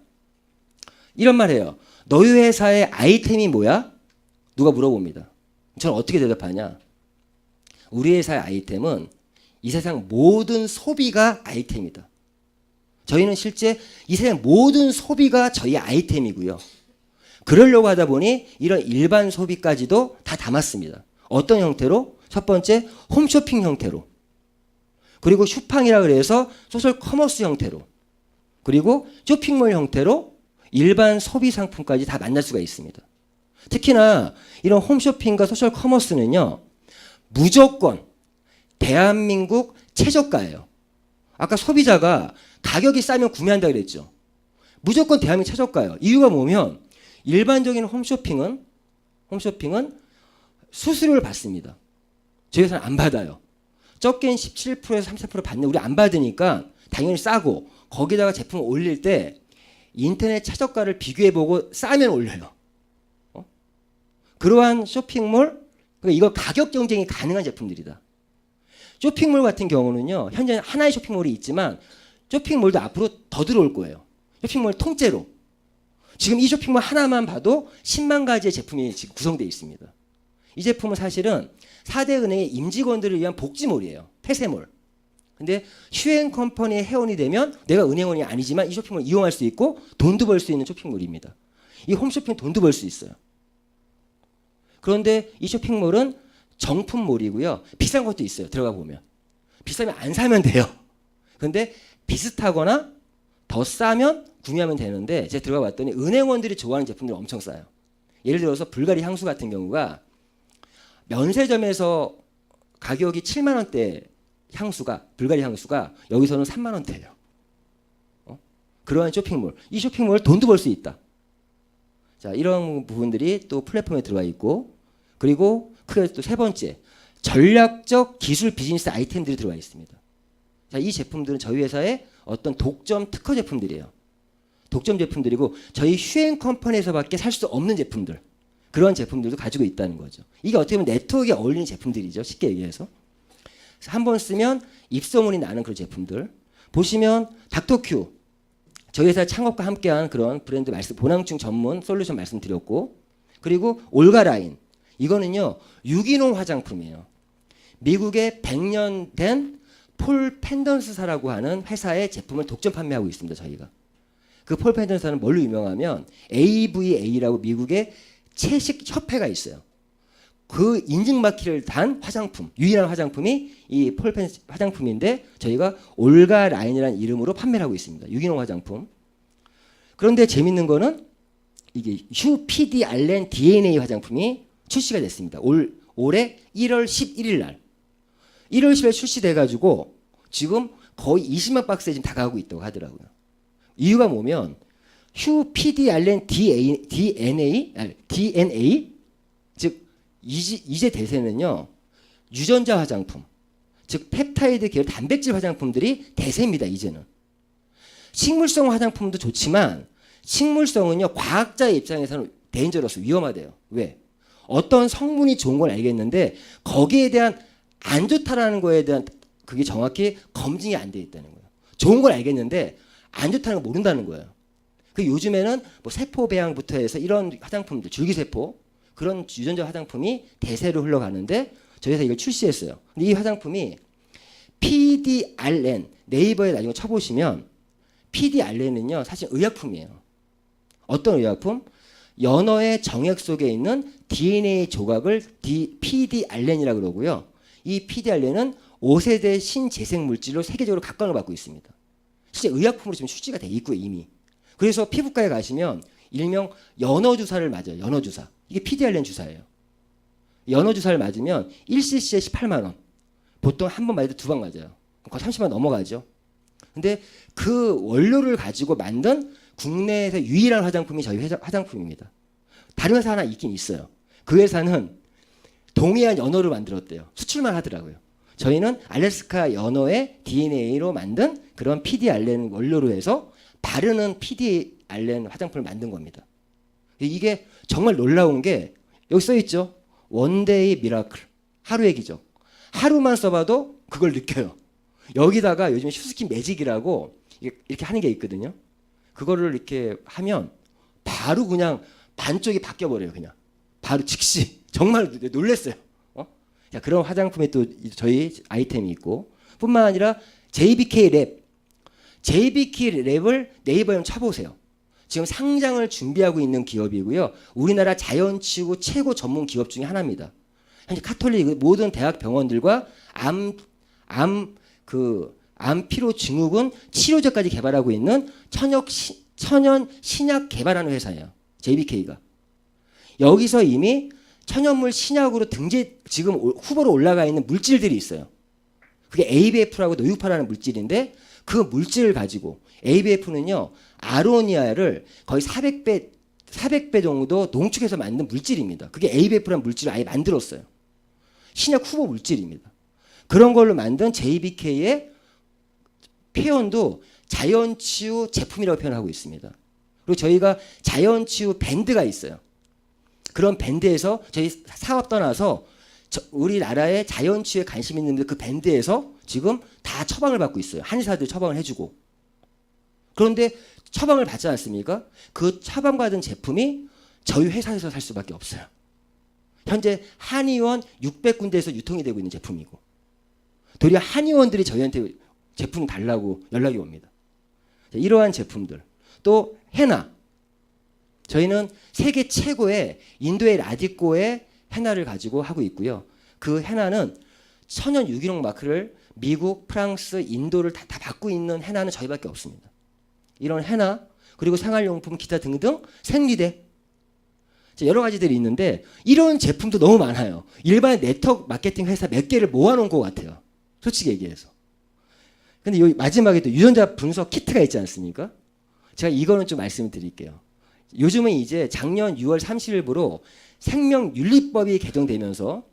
이런 말 해요. 너희 회사의 아이템이 뭐야? 누가 물어봅니다. 저는 어떻게 대답하냐? 우리 회사의 아이템은 이 세상 모든 소비가 아이템이다. 저희는 실제 이 세상 모든 소비가 저희 아이템이고요. 그러려고 하다 보니 이런 일반 소비까지도 다 담았습니다. 어떤 형태로? 첫 번째 홈쇼핑 형태로, 그리고 슈팡이라 그래서 소셜 커머스 형태로, 그리고 쇼핑몰 형태로 일반 소비 상품까지 다 만날 수가 있습니다. 특히나 이런 홈쇼핑과 소셜 커머스는요, 무조건 대한민국 최저가예요. 아까 소비자가 가격이 싸면 구매한다 그랬죠. 무조건 대한민국 최저가예요. 이유가 뭐냐면 일반적인 홈쇼핑은 수수료를 받습니다. 저희 회사는 안 받아요. 적게는 17%에서 33% 받는, 우리 안 받으니까 당연히 싸고, 거기다가 제품을 올릴 때 인터넷 최저가를 비교해보고 싸면 올려요. 그러한 쇼핑몰, 그러니까 이거 가격 경쟁이 가능한 제품들이다. 쇼핑몰 같은 경우는요, 현재 하나의 쇼핑몰이 있지만 쇼핑몰도 앞으로 더 들어올 거예요. 쇼핑몰 통째로. 지금 이 쇼핑몰 하나만 봐도 10만 가지의 제품이 지금 구성되어 있습니다. 이 제품은 사실은 4대 은행의 임직원들을 위한 복지몰이에요. 폐쇄몰. 근데 휴행컴퍼니의 회원이 되면 내가 은행원이 아니지만 이 쇼핑몰을 이용할 수 있고 돈도 벌 수 있는 쇼핑몰입니다. 이 홈쇼핑 돈도 벌 수 있어요. 그런데 이 쇼핑몰은 정품몰이고요. 비싼 것도 있어요. 들어가 보면. 비싸면 안 사면 돼요. 그런데 비슷하거나 더 싸면 구매하면 되는데 제가 들어가 봤더니 은행원들이 좋아하는 제품들이 엄청 싸요. 예를 들어서 불가리 향수 같은 경우가 면세점에서 가격이 7만 원대 향수가, 불가리 향수가 여기서는 3만 원대예요. 그러한 쇼핑몰. 이 쇼핑몰 돈도 벌 수 있다. 자, 이런 부분들이 또 플랫폼에 들어가 있고, 그리고 크게 또 세 번째, 전략적 기술 비즈니스 아이템들이 들어가 있습니다. 자, 이 제품들은 저희 회사의 어떤 독점 특허 제품들이에요. 독점 제품들이고 저희 휴행 컴퍼니에서밖에 살 수 없는 제품들, 그런 제품들도 가지고 있다는 거죠. 이게 어떻게 보면 네트워크에 어울리는 제품들이죠. 쉽게 얘기해서. 한번 쓰면 입소문이 나는 그런 제품들. 보시면 닥터큐, 저희 회사 창업과 함께한 그런 브랜드 말씀, 보낭충 전문 솔루션 말씀드렸고, 그리고 올가라인, 이거는요 유기농 화장품이에요. 미국의 100년 된 폴 펜던스사라고 하는 회사의 제품을 독점 판매하고 있습니다. 저희가. 그 폴 펜던스사는 뭘로 유명하면 AVA라고 미국의 채식 협회가 있어요. 그 인증마키를 단 화장품, 유일한 화장품이 이 폴 펜던스 화장품인데 저희가 올가라인이라는 이름으로 판매를 하고 있습니다. 유기농 화장품. 그런데 재밌는 거는 이게 휴PD 알렌 DNA 화장품이 출시가 됐습니다. 올해 1월 11일 날. 1월 10일 출시돼가지고 지금 거의 20만 박스에 지금 다가가고 있다고 하더라고요. 이유가 뭐면 휴PD 알렌 DNA 즉 이제 대세는요 유전자 화장품, 즉 펩타이드 계열 단백질 화장품들이 대세입니다. 이제는 식물성 화장품도 좋지만 식물성은요 과학자의 입장에서는 데인저러스, 위험하대요. 왜? 어떤 성분이 좋은 걸 알겠는데 거기에 대한 안 좋다라는 거에 대한 그게 정확히 검증이 안 돼 있다는 거예요. 좋은 걸 알겠는데 안 좋다는 걸 모른다는 거예요. 그 요즘에는 뭐 세포 배양부터 해서 이런 화장품들, 줄기세포, 그런 유전자 화장품이 대세로 흘러가는데 저희 회사 이걸 출시했어요. 근데 이 화장품이 PDRN, 네이버에 나중에 쳐보시면 PDRN은요 사실 의약품이에요. 어떤 의약품? 연어의 정액 속에 있는 DNA 조각을 PDRN이라고 그러고요. 이 PDRN은 5세대 신재생 물질로 세계적으로 각광을 받고 있습니다. 실제 의약품으로 지금 출시가 돼 있고요, 이미. 그래서 피부과에 가시면 일명 연어 주사를 맞아요. 연어 주사. 이게 PDRN 주사예요. 연어 주사를 맞으면 1cc에 18만 원. 보통 한 번 맞아도 2방 맞아요. 거의 30만 원 넘어가죠. 근데 그 원료를 가지고 만든 국내에서 유일한 화장품이 저희 회사 화장품입니다. 다른 회사 하나 있긴 있어요. 그 회사는 동해안 연어를 만들었대요. 수출만 하더라고요. 저희는 알래스카 연어의 DNA로 만든 그런 PDRN 원료로 해서 바르는 PDRN 화장품을 만든 겁니다. 이게 정말 놀라운 게 여기 써 있죠. 원데이 미라클. 하루의 기적. 하루만 써봐도 그걸 느껴요. 여기다가 요즘 슈스킨 매직이라고 이렇게 하는 게 있거든요. 그거를 이렇게 하면 바로 그냥 반쪽이 바뀌어버려요. 그냥 바로 즉시. 정말 놀랐어요. 자, 그런 화장품에 또 저희 아이템이 있고 뿐만 아니라 JBK 랩. JBK 랩을 네이버에 한번 쳐보세요. 지금 상장을 준비하고 있는 기업이고요. 우리나라 자연치유 최고 전문 기업 중에 하나입니다. 현재 카톨릭 모든 대학 병원들과 암 피로 증후군 치료제까지 개발하고 있는 천연 신약 개발하는 회사예요. JBK가. 여기서 이미 천연물 신약으로 지금 후보로 올라가 있는 물질들이 있어요. 그게 ABF라고 노유파라는 물질인데 그 물질을 가지고 ABF는요. 아로니아를 거의 400배 정도 농축해서 만든 물질입니다. 그게 ABF라는 물질을 아예 만들었어요. 신약 후보 물질입니다. 그런 걸로 만든 JBK의 표현도 자연치유 제품이라고 표현하고 있습니다. 그리고 저희가 자연치유 밴드가 있어요. 그런 밴드에서 저희 사업 떠나서 우리나라의 자연치유에 관심 있는 분들 그 밴드에서 지금 다 처방을 받고 있어요. 한의사들 처방을 해주고. 그런데 처방을 받지 않습니까? 그 처방받은 제품이 저희 회사에서 살 수밖에 없어요. 현재 한의원 600군데에서 유통이 되고 있는 제품이고 도리어 한의원들이 저희한테 제품 달라고 연락이 옵니다. 이러한 제품들. 또 헤나. 저희는 세계 최고의 인도의 라디코의 헤나를 가지고 하고 있고요. 그 헤나는 천연 유기농 마크를 미국, 프랑스, 인도를 다 받고 있는 헤나는 저희밖에 없습니다. 이런 헤나 그리고 생활용품 기타 등등 생리대 여러 가지들이 있는데 이런 제품도 너무 많아요. 일반 네트워크 마케팅 회사 몇 개를 모아놓은 것 같아요. 솔직히 얘기해서. 근데 여기 마지막에 또 유전자 분석 키트가 있지 않습니까? 제가 이거는 좀 말씀을 드릴게요. 요즘은 이제 작년 6월 30일부로 생명윤리법이 개정되면서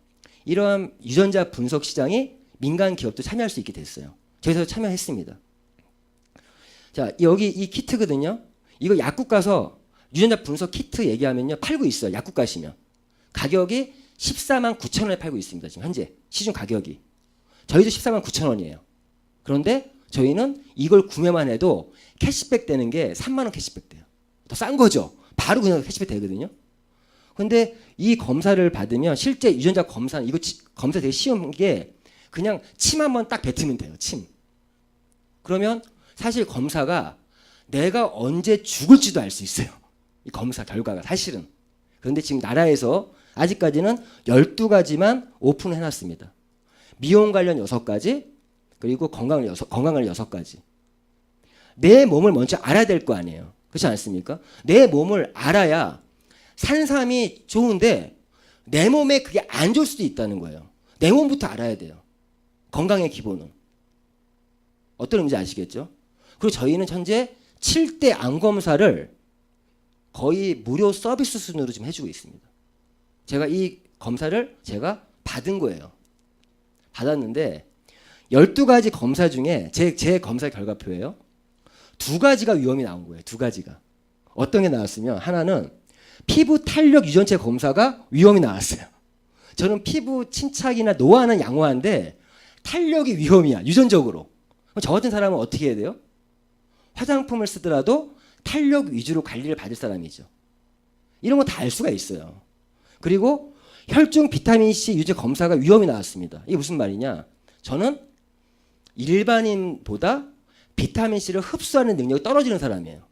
이러한 유전자 분석 시장이 민간 기업도 참여할 수 있게 됐어요. 저희도 참여했습니다. 자, 여기 이 키트거든요. 이거 약국 가서 유전자 분석 키트 얘기하면요. 팔고 있어요. 약국 가시면. 가격이 14만 9천 원에 팔고 있습니다. 지금 현재 시중 가격이. 저희도 14만 9천 원이에요. 그런데 저희는 이걸 구매만 해도 캐시백 되는 게 3만 원 캐시백 돼요. 더 싼 거죠. 바로 그냥 캐시백 되거든요. 근데 이 검사를 받으면 실제 유전자 검사 이거 검사 되게 쉬운 게 그냥 침 한번 딱 뱉으면 돼요. 침. 그러면 사실 검사가 내가 언제 죽을지도 알 수 있어요. 이 검사 결과가 사실은. 그런데 지금 나라에서 아직까지는 12가지만 오픈해놨습니다. 미용 관련 6가지 그리고 건강을 6가지. 내 몸을 먼저 알아야 될 거 아니에요. 그렇지 않습니까? 내 몸을 알아야 산삼이 좋은데 내 몸에 그게 안 좋을 수도 있다는 거예요. 내 몸부터 알아야 돼요. 건강의 기본은. 어떤 의미인지 아시겠죠? 그리고 저희는 현재 7대 암 검사를 거의 무료 서비스 수준으로 지금 해주고 있습니다. 제가 이 검사를 제가 받은 거예요. 받았는데 12가지 검사 중에 제 검사 결과표예요. 2가지가 위험이 나온 거예요. 2가지가. 어떤 게 나왔으면 하나는 피부 탄력 유전체 검사가 위험이 나왔어요. 저는 피부 침착이나 노화는 양호한데 탄력이 위험이야. 유전적으로. 그럼 저 같은 사람은 어떻게 해야 돼요? 화장품을 쓰더라도 탄력 위주로 관리를 받을 사람이죠. 이런 거 다 알 수가 있어요. 그리고 혈중 비타민C 유제 검사가 위험이 나왔습니다. 이게 무슨 말이냐? 저는 일반인보다 비타민C를 흡수하는 능력이 떨어지는 사람이에요.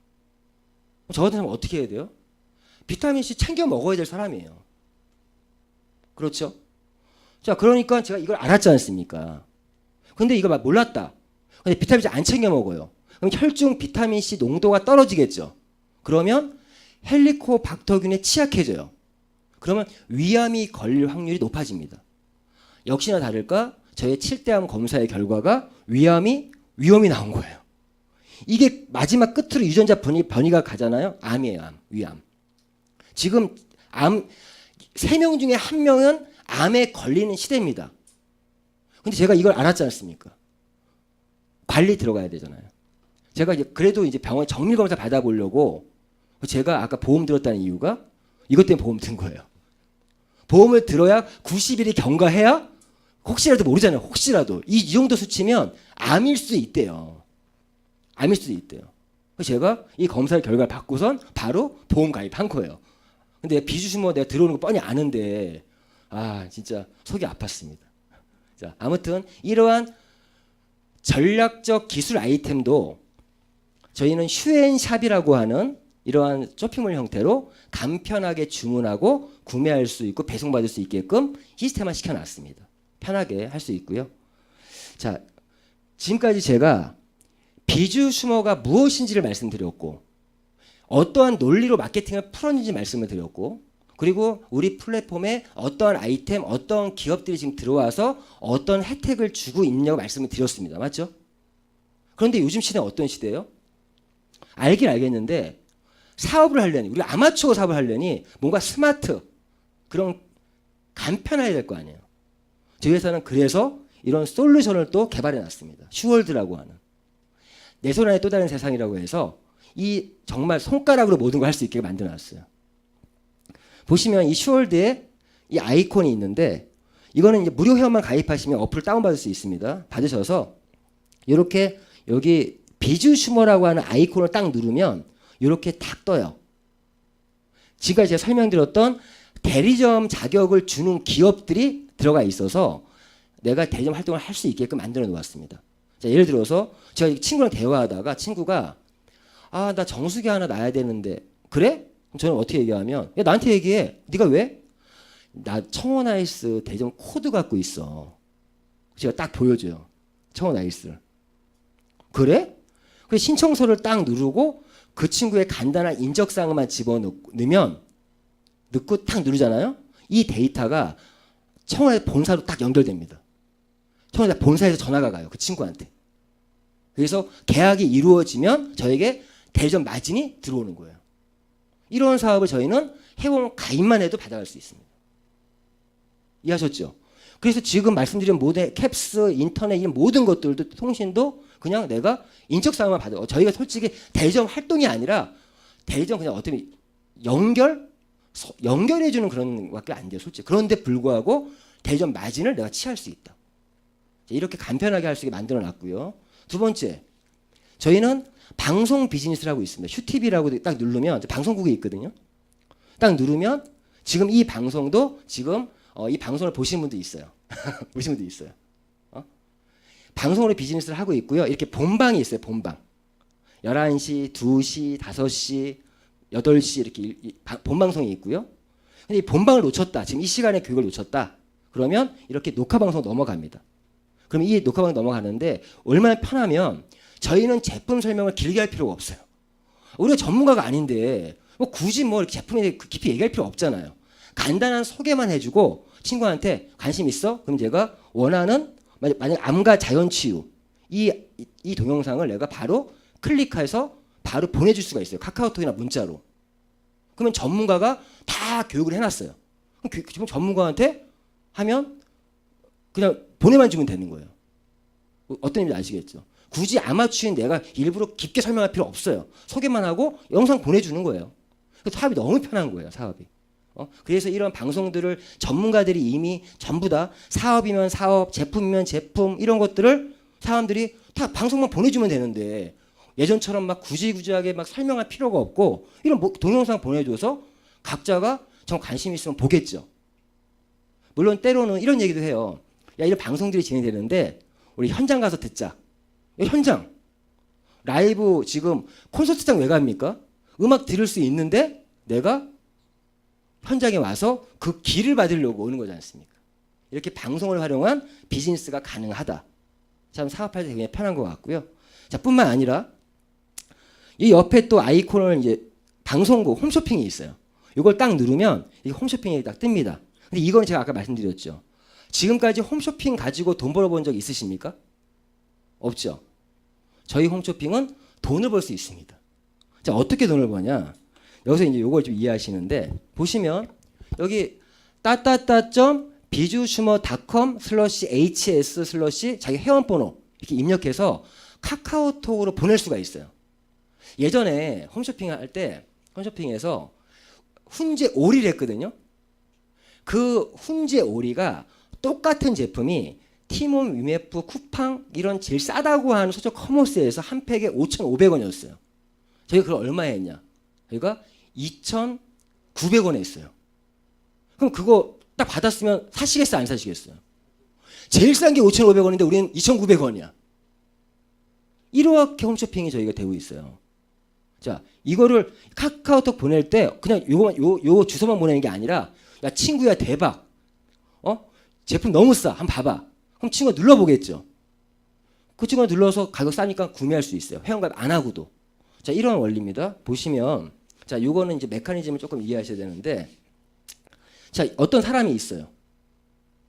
저 같은 사람은 어떻게 해야 돼요? 비타민C 챙겨 먹어야 될 사람이에요. 그렇죠? 자, 그러니까 제가 이걸 알았지 않습니까? 근데 이걸 막 몰랐다. 근데 비타민C 안 챙겨 먹어요. 그럼 혈중 비타민C 농도가 떨어지겠죠. 그러면 헬리코박터균에 취약해져요. 그러면 위암이 걸릴 확률이 높아집니다. 역시나 다를까 저의 7대암 검사의 결과가 위험이 나온 거예요. 이게 마지막 끝으로 유전자 변이가 가잖아요. 암이에요. 암, 위암. 지금 암 3명 중에 1명은 암에 걸리는 시대입니다. 근데 제가 이걸 알았지 않습니까? 관리 들어가야 되잖아요. 제가 그래도 이제 병원 정밀 검사 받아보려고 제가 아까 보험 들었다는 이유가 이것 때문에 보험 든 거예요. 보험을 들어야 90일이 경과해야 혹시라도 모르잖아요. 혹시라도 이 정도 수치면 암일 수도 있대요. 암일 수도 있대요. 그래서 제가 이 검사의 결과를 받고선 바로 보험 가입한 거예요. 근데 비주심어 내가 들어오는 거 뻔히 아는데 진짜 속이 아팠습니다. 자, 아무튼 이러한 전략적 기술 아이템도 저희는 슈앤샵이라고 하는 이러한 쇼핑몰 형태로 간편하게 주문하고 구매할 수 있고 배송받을 수 있게끔 시스템화 시켜놨습니다. 편하게 할 수 있고요. 자, 지금까지 제가 비주슈머가 무엇인지를 말씀드렸고 어떠한 논리로 마케팅을 풀었는지 말씀을 드렸고 그리고 우리 플랫폼에 어떠한 아이템, 어떠한 기업들이 지금 들어와서 어떤 혜택을 주고 있냐고 말씀을 드렸습니다. 맞죠? 그런데 요즘 시대는 어떤 시대예요? 알긴 알겠는데 사업을 하려니 우리가 아마추어 사업을 하려니 뭔가 스마트 그런 간편해야 될 거 아니에요. 저희 회사는 그래서 이런 솔루션을 또 개발해 놨습니다. 슈월드라고 하는 내 손 안에 또 다른 세상이라고 해서 이 정말 손가락으로 모든 걸 할 수 있게 만들어 놨어요. 보시면 이 슈월드에 이 아이콘이 있는데 이거는 이제 무료 회원만 가입하시면 어플을 다운받을 수 있습니다. 받으셔서 이렇게 여기 비주슈머라고 하는 아이콘을 딱 누르면 이렇게 딱 떠요. 지금까지 제가 설명드렸던 대리점 자격을 주는 기업들이 들어가 있어서 내가 대리점 활동을 할 수 있게끔 만들어 놓았습니다. 자, 예를 들어서 제가 친구랑 대화하다가 친구가 아, 나 정수기 하나 놔야 되는데 그래? 그럼 저는 어떻게 얘기하면 야, 나한테 얘기해. 네가 왜? 나 청원 아이스 대리점 코드 갖고 있어. 제가 딱 보여줘요. 청원 아이스를. 그래? 그 신청서를 딱 누르고 그 친구의 간단한 인적사항만 집어넣으면 넣고 딱 누르잖아요. 이 데이터가 청원의 본사로 딱 연결됩니다. 청원의 본사에서 전화가 가요. 그 친구한테. 그래서 계약이 이루어지면 저에게 대리점 마진이 들어오는 거예요. 이런 사업을 저희는 회원 가입만 해도 받아갈 수 있습니다. 이해하셨죠? 그래서 지금 말씀드린 모든 캡스, 인터넷 이런 모든 것들도 통신도 그냥 내가 인적사항만 받아. 저희가 솔직히 대리점 활동이 아니라 대리점 그냥 어떻게 연결해주는 그런 것밖에 안 돼요. 솔직히. 그런데 불구하고 대리점 마진을 내가 취할 수 있다. 이렇게 간편하게 할 수 있게 만들어 놨고요. 두 번째, 저희는 방송 비즈니스를 하고 있습니다. 슈TV라고 딱 누르면 방송국이 있거든요. 딱 누르면 지금 이 방송도 지금 이 방송을 보시는 분도 있어요. 보시는 분도 있어요. 방송으로 비즈니스를 하고 있고요. 이렇게 본방이 있어요. 본방. 11시, 2시, 5시, 8시 이렇게 본방송이 있고요. 근데 이 본방을 놓쳤다. 지금 이 시간에 교육을 놓쳤다. 그러면 이렇게 녹화방송 넘어갑니다. 그럼 이 녹화방송 넘어가는데 얼마나 편하면 저희는 제품 설명을 길게 할 필요가 없어요. 우리가 전문가가 아닌데 뭐 굳이 뭐 이렇게 제품에 대해 깊이 얘기할 필요 없잖아요. 간단한 소개만 해주고 친구한테 관심 있어? 그럼 제가 원하는 만약 암과 자연치유 이 동영상을 내가 바로 클릭해서 바로 보내줄 수가 있어요. 카카오톡이나 문자로. 그러면 전문가가 다 교육을 해놨어요. 그럼 지금 전문가한테 하면 그냥 보내만 주면 되는 거예요. 어떤 의미인지 아시겠죠? 굳이 아마추어인 내가 일부러 깊게 설명할 필요 없어요. 소개만 하고 영상 보내주는 거예요. 사업이 너무 편한 거예요. 사업이. 그래서 이런 방송들을 전문가들이 이미 전부 다 사업이면 사업, 제품이면 제품 이런 것들을 사람들이 다 방송만 보내주면 되는데 예전처럼 막 구질구질하게 막 설명할 필요가 없고 이런 동영상 보내줘서 각자가 정말 관심 있으면 보겠죠. 물론 때로는 이런 얘기도 해요. 야, 이런 방송들이 진행되는데 우리 현장 가서 듣자. 현장. 라이브 지금 콘서트장 왜 갑니까? 음악 들을 수 있는데 내가 현장에 와서 그 길을 받으려고 오는 거지 않습니까? 이렇게 방송을 활용한 비즈니스가 가능하다. 참 사업할 때 굉장히 편한 것 같고요. 자, 뿐만 아니라 이 옆에 또 아이콘을 이제 방송국 홈쇼핑이 있어요. 이걸 딱 누르면 이 홈쇼핑이 딱 뜹니다. 근데 이건 제가 아까 말씀드렸죠. 지금까지 홈쇼핑 가지고 돈 벌어본 적 있으십니까? 없죠. 저희 홈쇼핑은 돈을 벌 수 있습니다. 자, 어떻게 돈을 버냐? 여기서 이제 요걸 좀 이해하시는데 보시면 여기 bijusumer.com/hs/ 자기 회원번호 이렇게 입력해서 카카오톡으로 보낼 수가 있어요. 예전에 홈쇼핑 할 때 홈쇼핑에서 훈제 오리를 했거든요. 그 훈제 오리가 똑같은 제품이 티몬, 위메프, 쿠팡 이런 제일 싸다고 하는 소셜 커머스에서 한 팩에 5,500원이었어요. 저희가 그걸 얼마에 했냐? 저희가 2,900원에 했어요. 그럼 그거 딱 받았으면 사시겠어요? 안 사시겠어요? 제일 싼 게 5,500원인데 우리는 2,900원이야. 이렇게 홈쇼핑이 저희가 되고 있어요. 자, 이거를 카카오톡 보낼 때 그냥 요 주소만 보내는 게 아니라 야, 친구야 대박. 제품 너무 싸. 한번 봐봐. 그럼 친구가 눌러보겠죠. 그 친구가 눌러서 가격 싸니까 구매할 수 있어요. 회원가입 안 하고도. 자, 이런 원리입니다. 보시면 자, 요거는 이제 메커니즘을 조금 이해하셔야 되는데 자, 어떤 사람이 있어요.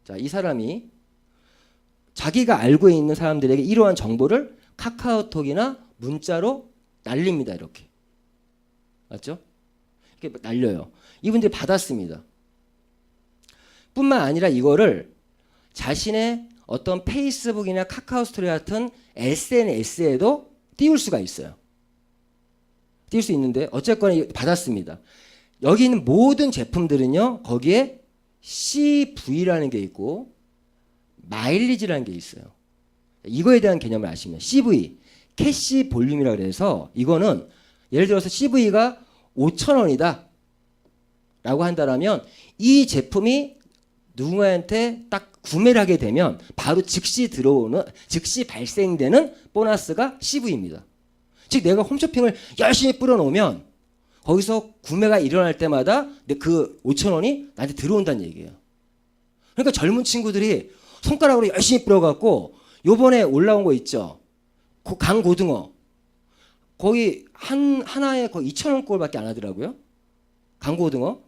자, 이 사람이 자기가 알고 있는 사람들에게 이러한 정보를 카카오톡이나 문자로 날립니다. 이렇게. 맞죠? 이렇게 날려요. 이분들이 받았습니다. 뿐만 아니라 이거를 자신의 어떤 페이스북이나 카카오 스토리 같은 SNS에도 띄울 수가 있어요. 띄울 수 있는데 어쨌거나 받았습니다. 여기 있는 모든 제품들은요. 거기에 CV라는 게 있고 마일리지라는 게 있어요. 이거에 대한 개념을 아시면 CV, 캐시 볼륨이라고 해서 이거는 예를 들어서 CV가 5,000원이다 라고 한다면 이 제품이 누군가한테 딱 구매를 하게 되면 바로 즉시 발생되는 보너스가 CV입니다. 즉 내가 홈쇼핑을 열심히 뿌려놓으면 거기서 구매가 일어날 때마다 그 5,000원이 나한테 들어온다는 얘기예요. 그러니까 젊은 친구들이 손가락으로 열심히 뿌려갖고 요번에 올라온 거 있죠. 강고등어. 거의 하나에 거의 2,000원 꼴밖에 안 하더라고요. 강고등어.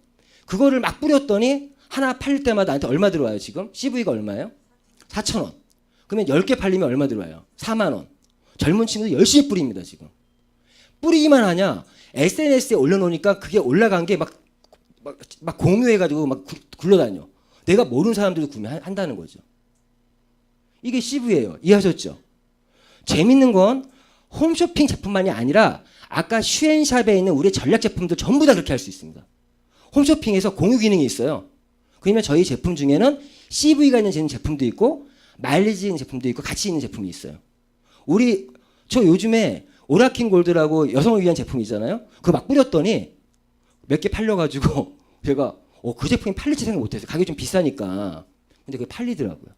그거를 막 뿌렸더니 하나 팔릴 때마다 나한테 얼마 들어와요 지금? CV가 얼마예요? 4,000원. 그러면 10개 팔리면 얼마 들어와요? 4만 원. 젊은 친구들 열심히 뿌립니다 지금. 뿌리기만 하냐? SNS에 올려놓으니까 그게 올라간 게 막 공유해가지고 막 굴러다녀. 내가 모르는 사람들도 구매한다는 거죠. 이게 CV예요. 이해하셨죠? 재밌는 건 홈쇼핑 제품만이 아니라 아까 슈앤샵에 있는 우리 전략 제품들 전부 다 그렇게 할 수 있습니다. 홈쇼핑에서 공유 기능이 있어요. 그러면 저희 제품 중에는 CV가 있는 제품도 있고 마일리지 있는 제품도 있고 같이 있는 제품이 있어요. 저 요즘에 오라킨 골드라고 여성을 위한 제품이 있잖아요. 그거 막 뿌렸더니 몇 개 팔려가지고 제가 그 제품이 팔릴지 생각 못했어요. 가격이 좀 비싸니까. 근데 그게 팔리더라고요.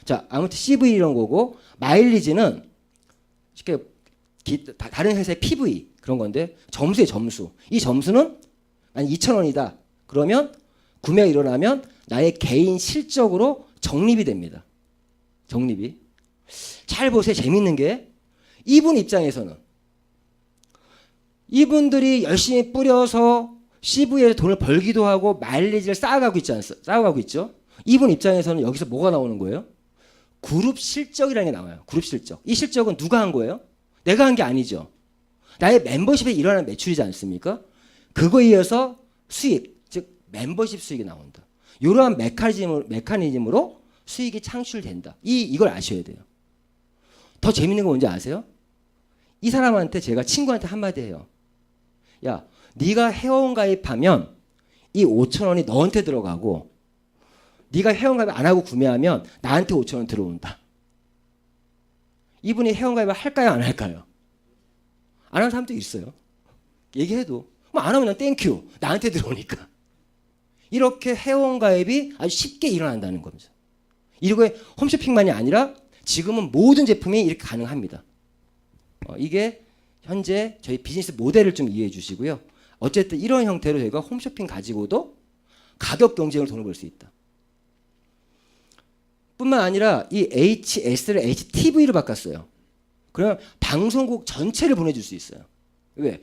자, 아무튼 CV 이런 거고 마일리지는 쉽게 다른 회사의 PV 그런 건데 점수의 점수. 이 점수는 한 2,000원이다. 그러면 구매가 일어나면 나의 개인 실적으로 적립이 됩니다. 적립이. 잘 보세요. 재밌는 게 이분 입장에서는 이분들이 열심히 뿌려서 CV에 돈을 벌기도 하고 마일리지를 쌓아가고 있죠. 이분 입장에서는 여기서 뭐가 나오는 거예요? 그룹 실적이라는 게 나와요. 그룹 실적. 이 실적은 누가 한 거예요? 내가 한 게 아니죠. 나의 멤버십에 일어나는 매출이지 않습니까? 그거에 의해서 수익, 즉 멤버십 수익이 나온다. 이러한 메커니즘으로 수익이 창출된다. 이걸 아셔야 돼요. 더 재밌는 거 뭔지 아세요? 이 사람한테 제가 친구한테 한마디 해요. 야, 네가 회원 가입하면 이 5,000원이 너한테 들어가고 네가 회원 가입 안 하고 구매하면 나한테 5,000원 들어온다. 이분이 회원 가입을 할까요? 안 할까요? 안 하는 사람도 있어요. 얘기해도. 안 하면 난 땡큐. 나한테 들어오니까. 이렇게 회원 가입이 아주 쉽게 일어난다는 겁니다. 이게 홈쇼핑만이 아니라 지금은 모든 제품이 이렇게 가능합니다. 이게 현재 저희 비즈니스 모델을 좀 이해해 주시고요. 어쨌든 이런 형태로 저희가 홈쇼핑 가지고도 가격 경쟁으로 돈을 벌 수 있다. 뿐만 아니라 이 HS를 HTV로 바꿨어요. 그러면 방송국 전체를 보내줄 수 있어요. 왜?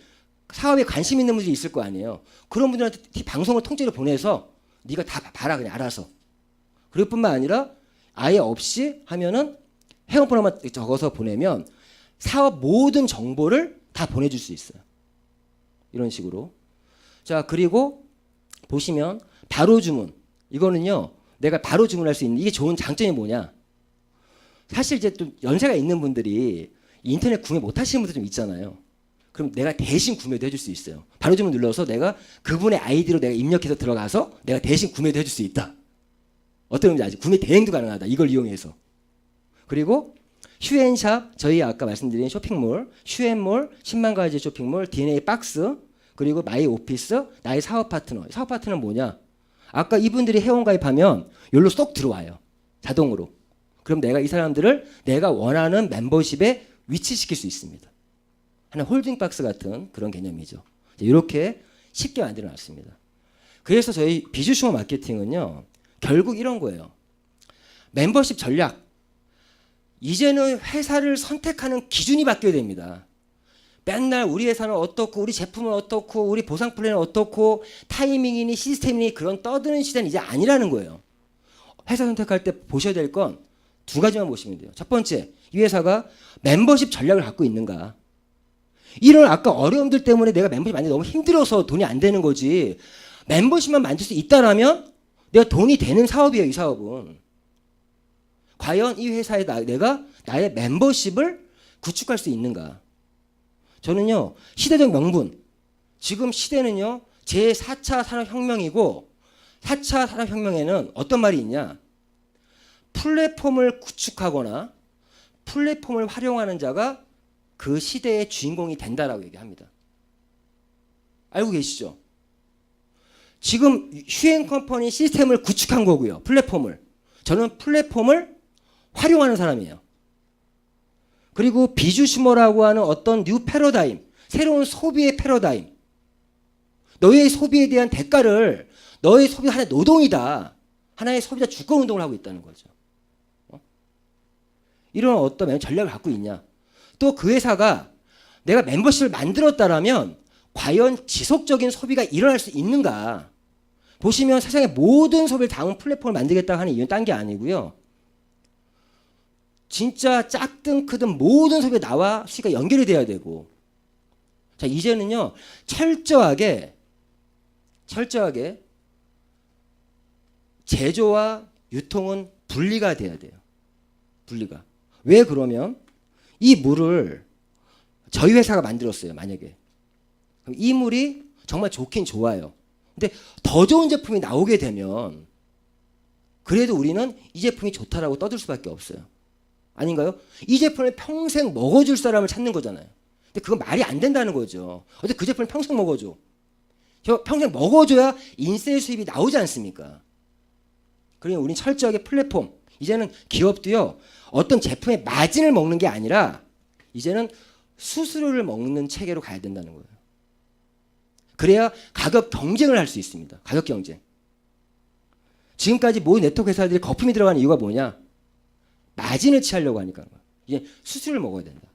사업에 관심 있는 분들이 있을 거 아니에요. 그런 분들한테 방송을 통째로 보내서 네가 다 봐라 그냥 알아서. 그럴 뿐만 아니라 아예 없이 하면은 회원번호만 적어서 보내면 사업 모든 정보를 다 보내줄 수 있어요. 이런 식으로. 자, 그리고 보시면 바로 주문. 이거는요. 내가 바로 주문할 수 있는 이게 좋은 장점이 뭐냐? 사실 이제 또 연세가 있는 분들이 인터넷 구매 못 하시는 분들 좀 있잖아요. 그럼 내가 대신 구매도 해줄 수 있어요. 바로 주문 눌러서 내가 그분의 아이디로 내가 입력해서 들어가서 내가 대신 구매도 해줄 수 있다. 어떤 의미인지 아직 구매 대행도 가능하다. 이걸 이용해서. 그리고 슈앤샵, 저희 아까 말씀드린 쇼핑몰, 슈앤몰, 10만 가지 쇼핑몰, DNA 박스, 그리고 마이 오피스, 나의 사업 파트너. 사업 파트너는 뭐냐? 아까 이분들이 회원 가입하면 여기로 쏙 들어와요. 자동으로. 그럼 내가 이 사람들을 내가 원하는 멤버십에 위치시킬 수 있습니다. 하나의 홀딩 박스 같은 그런 개념이죠. 이렇게 쉽게 만들어 놨습니다. 그래서 저희 비주슈머 마케팅은요, 결국 이런 거예요. 멤버십 전략. 이제는 회사를 선택하는 기준이 바뀌어야 됩니다. 맨날 우리 회사는 어떻고, 우리 제품은 어떻고, 우리 보상 플랜은 어떻고, 타이밍이니 시스템이니 그런 떠드는 시대는 이제 아니라는 거예요. 회사 선택할 때 보셔야 될 건 두 가지만 보시면 돼요. 첫 번째, 이 회사가 멤버십 전략을 갖고 있는가. 이런 아까 어려움들 때문에 내가 멤버십 만들기 너무 힘들어서 돈이 안 되는 거지. 멤버십만 만들 수 있다라면 내가 돈이 되는 사업이에요, 이 사업은. 과연 이 회사에 내가 나의 멤버십을 구축할 수 있는가. 저는요, 시대적 명분. 지금 시대는요, 제4차 산업혁명이고 4차 산업혁명에는 어떤 말이 있냐. 플랫폼을 구축하거나 플랫폼을 활용하는 자가 그 시대의 주인공이 된다라고 얘기합니다. 알고 계시죠? 지금 휴행 컴퍼니 시스템을 구축한 거고요. 플랫폼을. 저는 플랫폼을 활용하는 사람이에요. 그리고 비주슈머라고 하는 어떤 뉴 패러다임, 새로운 소비의 패러다임. 너의 소비에 대한 대가를 너의 소비가 하나의 노동이다. 하나의 소비자 주권 운동을 하고 있다는 거죠. 이런 어떤 전략을 갖고 있냐. 또 그 회사가 내가 멤버십을 만들었다라면 과연 지속적인 소비가 일어날 수 있는가. 보시면 세상의 모든 소비를 담은 플랫폼을 만들겠다고 하는 이유는 딴 게 아니고요. 진짜 작든 크든 모든 소비가 나와 수익이 연결이 돼야 되고. 자, 이제는요, 철저하게 제조와 유통은 분리가 돼야 돼요. 분리가. 왜 그러면 이 물을 저희 회사가 만들었어요, 만약에. 그럼 이 물이 정말 좋긴 좋아요. 근데 더 좋은 제품이 나오게 되면 그래도 우리는 이 제품이 좋다라고 떠들 수밖에 없어요. 아닌가요? 이 제품을 평생 먹어줄 사람을 찾는 거잖아요. 근데 그건 말이 안 된다는 거죠. 어떻게 그 제품을 평생 먹어줘? 평생 먹어줘야 인세 수입이 나오지 않습니까? 그러니 우리는 철저하게 플랫폼. 이제는 기업도요, 어떤 제품의 마진을 먹는 게 아니라 이제는 수수료를 먹는 체계로 가야 된다는 거예요. 그래야 가격 경쟁을 할 수 있습니다. 가격 경쟁. 지금까지 모든 네트워크 회사들이 거품이 들어가는 이유가 뭐냐? 마진을 취하려고 하니까. 이제 수수료를 먹어야 된다.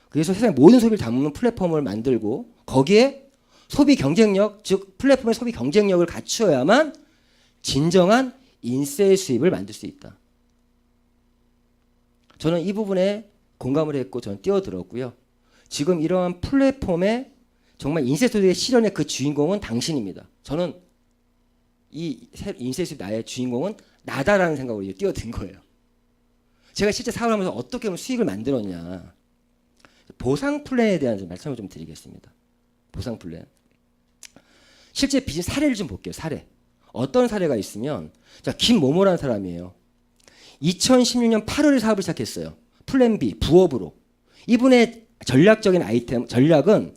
그래서 세상의 모든 소비를 담는 플랫폼을 만들고 거기에 소비 경쟁력, 즉 플랫폼의 소비 경쟁력을 갖추어야만 진정한 인세 수입을 만들 수 있다. 저는 이 부분에 공감을 했고 저는 뛰어들었고요. 지금 이러한 플랫폼의 정말 인세 수입의 실현의 그 주인공은 당신입니다. 저는 이 인세 수입 나의 주인공은 나다라는 생각으로 뛰어든 거예요. 제가 실제 사업을 하면서 어떻게 하면 수익을 만들었냐. 보상 플랜에 대한 말씀을 좀 드리겠습니다. 보상 플랜. 실제 비즈니스 사례를 좀 볼게요. 사례. 어떤 사례가 있으면, 자, 김모모라는 사람이에요. 2016년 8월에 사업을 시작했어요. 플랜 B, 부업으로. 이분의 전략은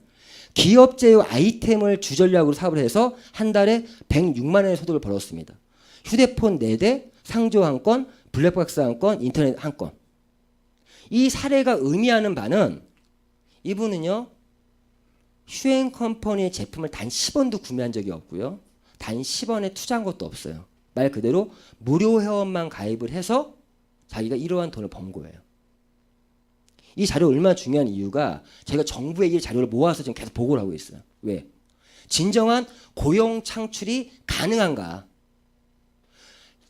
기업 제휴 아이템을 주전략으로 사업을 해서 한 달에 106만 원의 소득을 벌었습니다. 휴대폰 4대, 상조 1건, 블랙박스 1건, 인터넷 1건. 이 사례가 의미하는 바는 이분은요, 휴행 컴퍼니의 제품을 단 10원도 구매한 적이 없고요. 단 10원에 투자한 것도 없어요. 말 그대로 무료 회원만 가입을 해서 자기가 이러한 돈을 번 거예요. 이 자료 얼마나 중요한 이유가 저희가 정부의 이 자료를 모아서 지금 계속 보고를 하고 있어요. 왜? 진정한 고용 창출이 가능한가?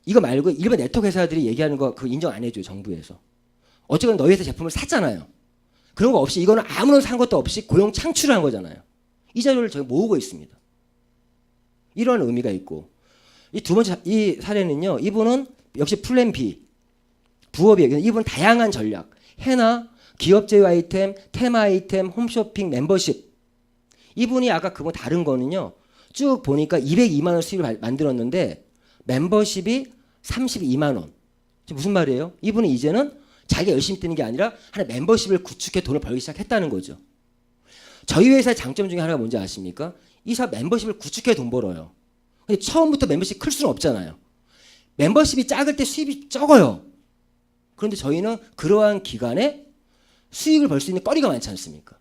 이거 말고 일반 네트워크 회사들이 얘기하는 거 그거 인정 안 해줘요, 정부에서. 어쨌든 너희 회사 제품을 샀잖아요. 그런 거 없이 이거는 아무런 산 것도 없이 고용 창출을 한 거잖아요. 이 자료를 저희가 모으고 있습니다. 이런 의미가 있고. 이 두 번째 이 사례는요. 이분은 역시 플랜 B 부업이에요. 이분은 다양한 전략. 해나 기업 제휴 아이템, 테마 아이템, 홈쇼핑, 멤버십. 이분이 아까 그거 다른 거는요. 쭉 보니까 202만 원 수익을 만들었는데 멤버십이 32만 원. 무슨 말이에요? 이분은 이제는 자기가 열심히 뛰는 게 아니라 하나 멤버십을 구축해 돈을 벌기 시작했다는 거죠. 저희 회사의 장점 중에 하나가 뭔지 아십니까? 이 사업 멤버십을 구축해 돈 벌어요. 근데 처음부터 멤버십 클 수는 없잖아요. 멤버십이 작을 때 수입이 적어요. 그런데 저희는 그러한 기간에 수익을 벌 수 있는 거리가 많지 않습니까?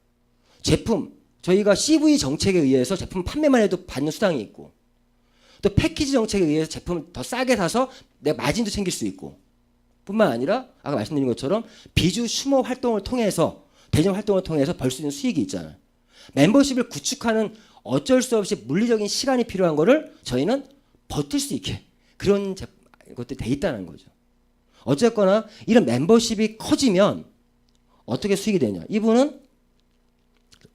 제품 저희가 CV 정책에 의해서 제품 판매만 해도 받는 수당이 있고 또 패키지 정책에 의해서 제품을 더 싸게 사서 내 마진도 챙길 수 있고 뿐만 아니라 아까 말씀드린 것처럼 비주 슈머 활동을 통해서 대중 활동을 통해서 벌 수 있는 수익이 있잖아요. 멤버십을 구축하는 어쩔 수 없이 물리적인 시간이 필요한 거를 저희는 버틸 수 있게 그런 것들이 돼 있다는 거죠. 어쨌거나 이런 멤버십이 커지면 어떻게 수익이 되냐. 이분은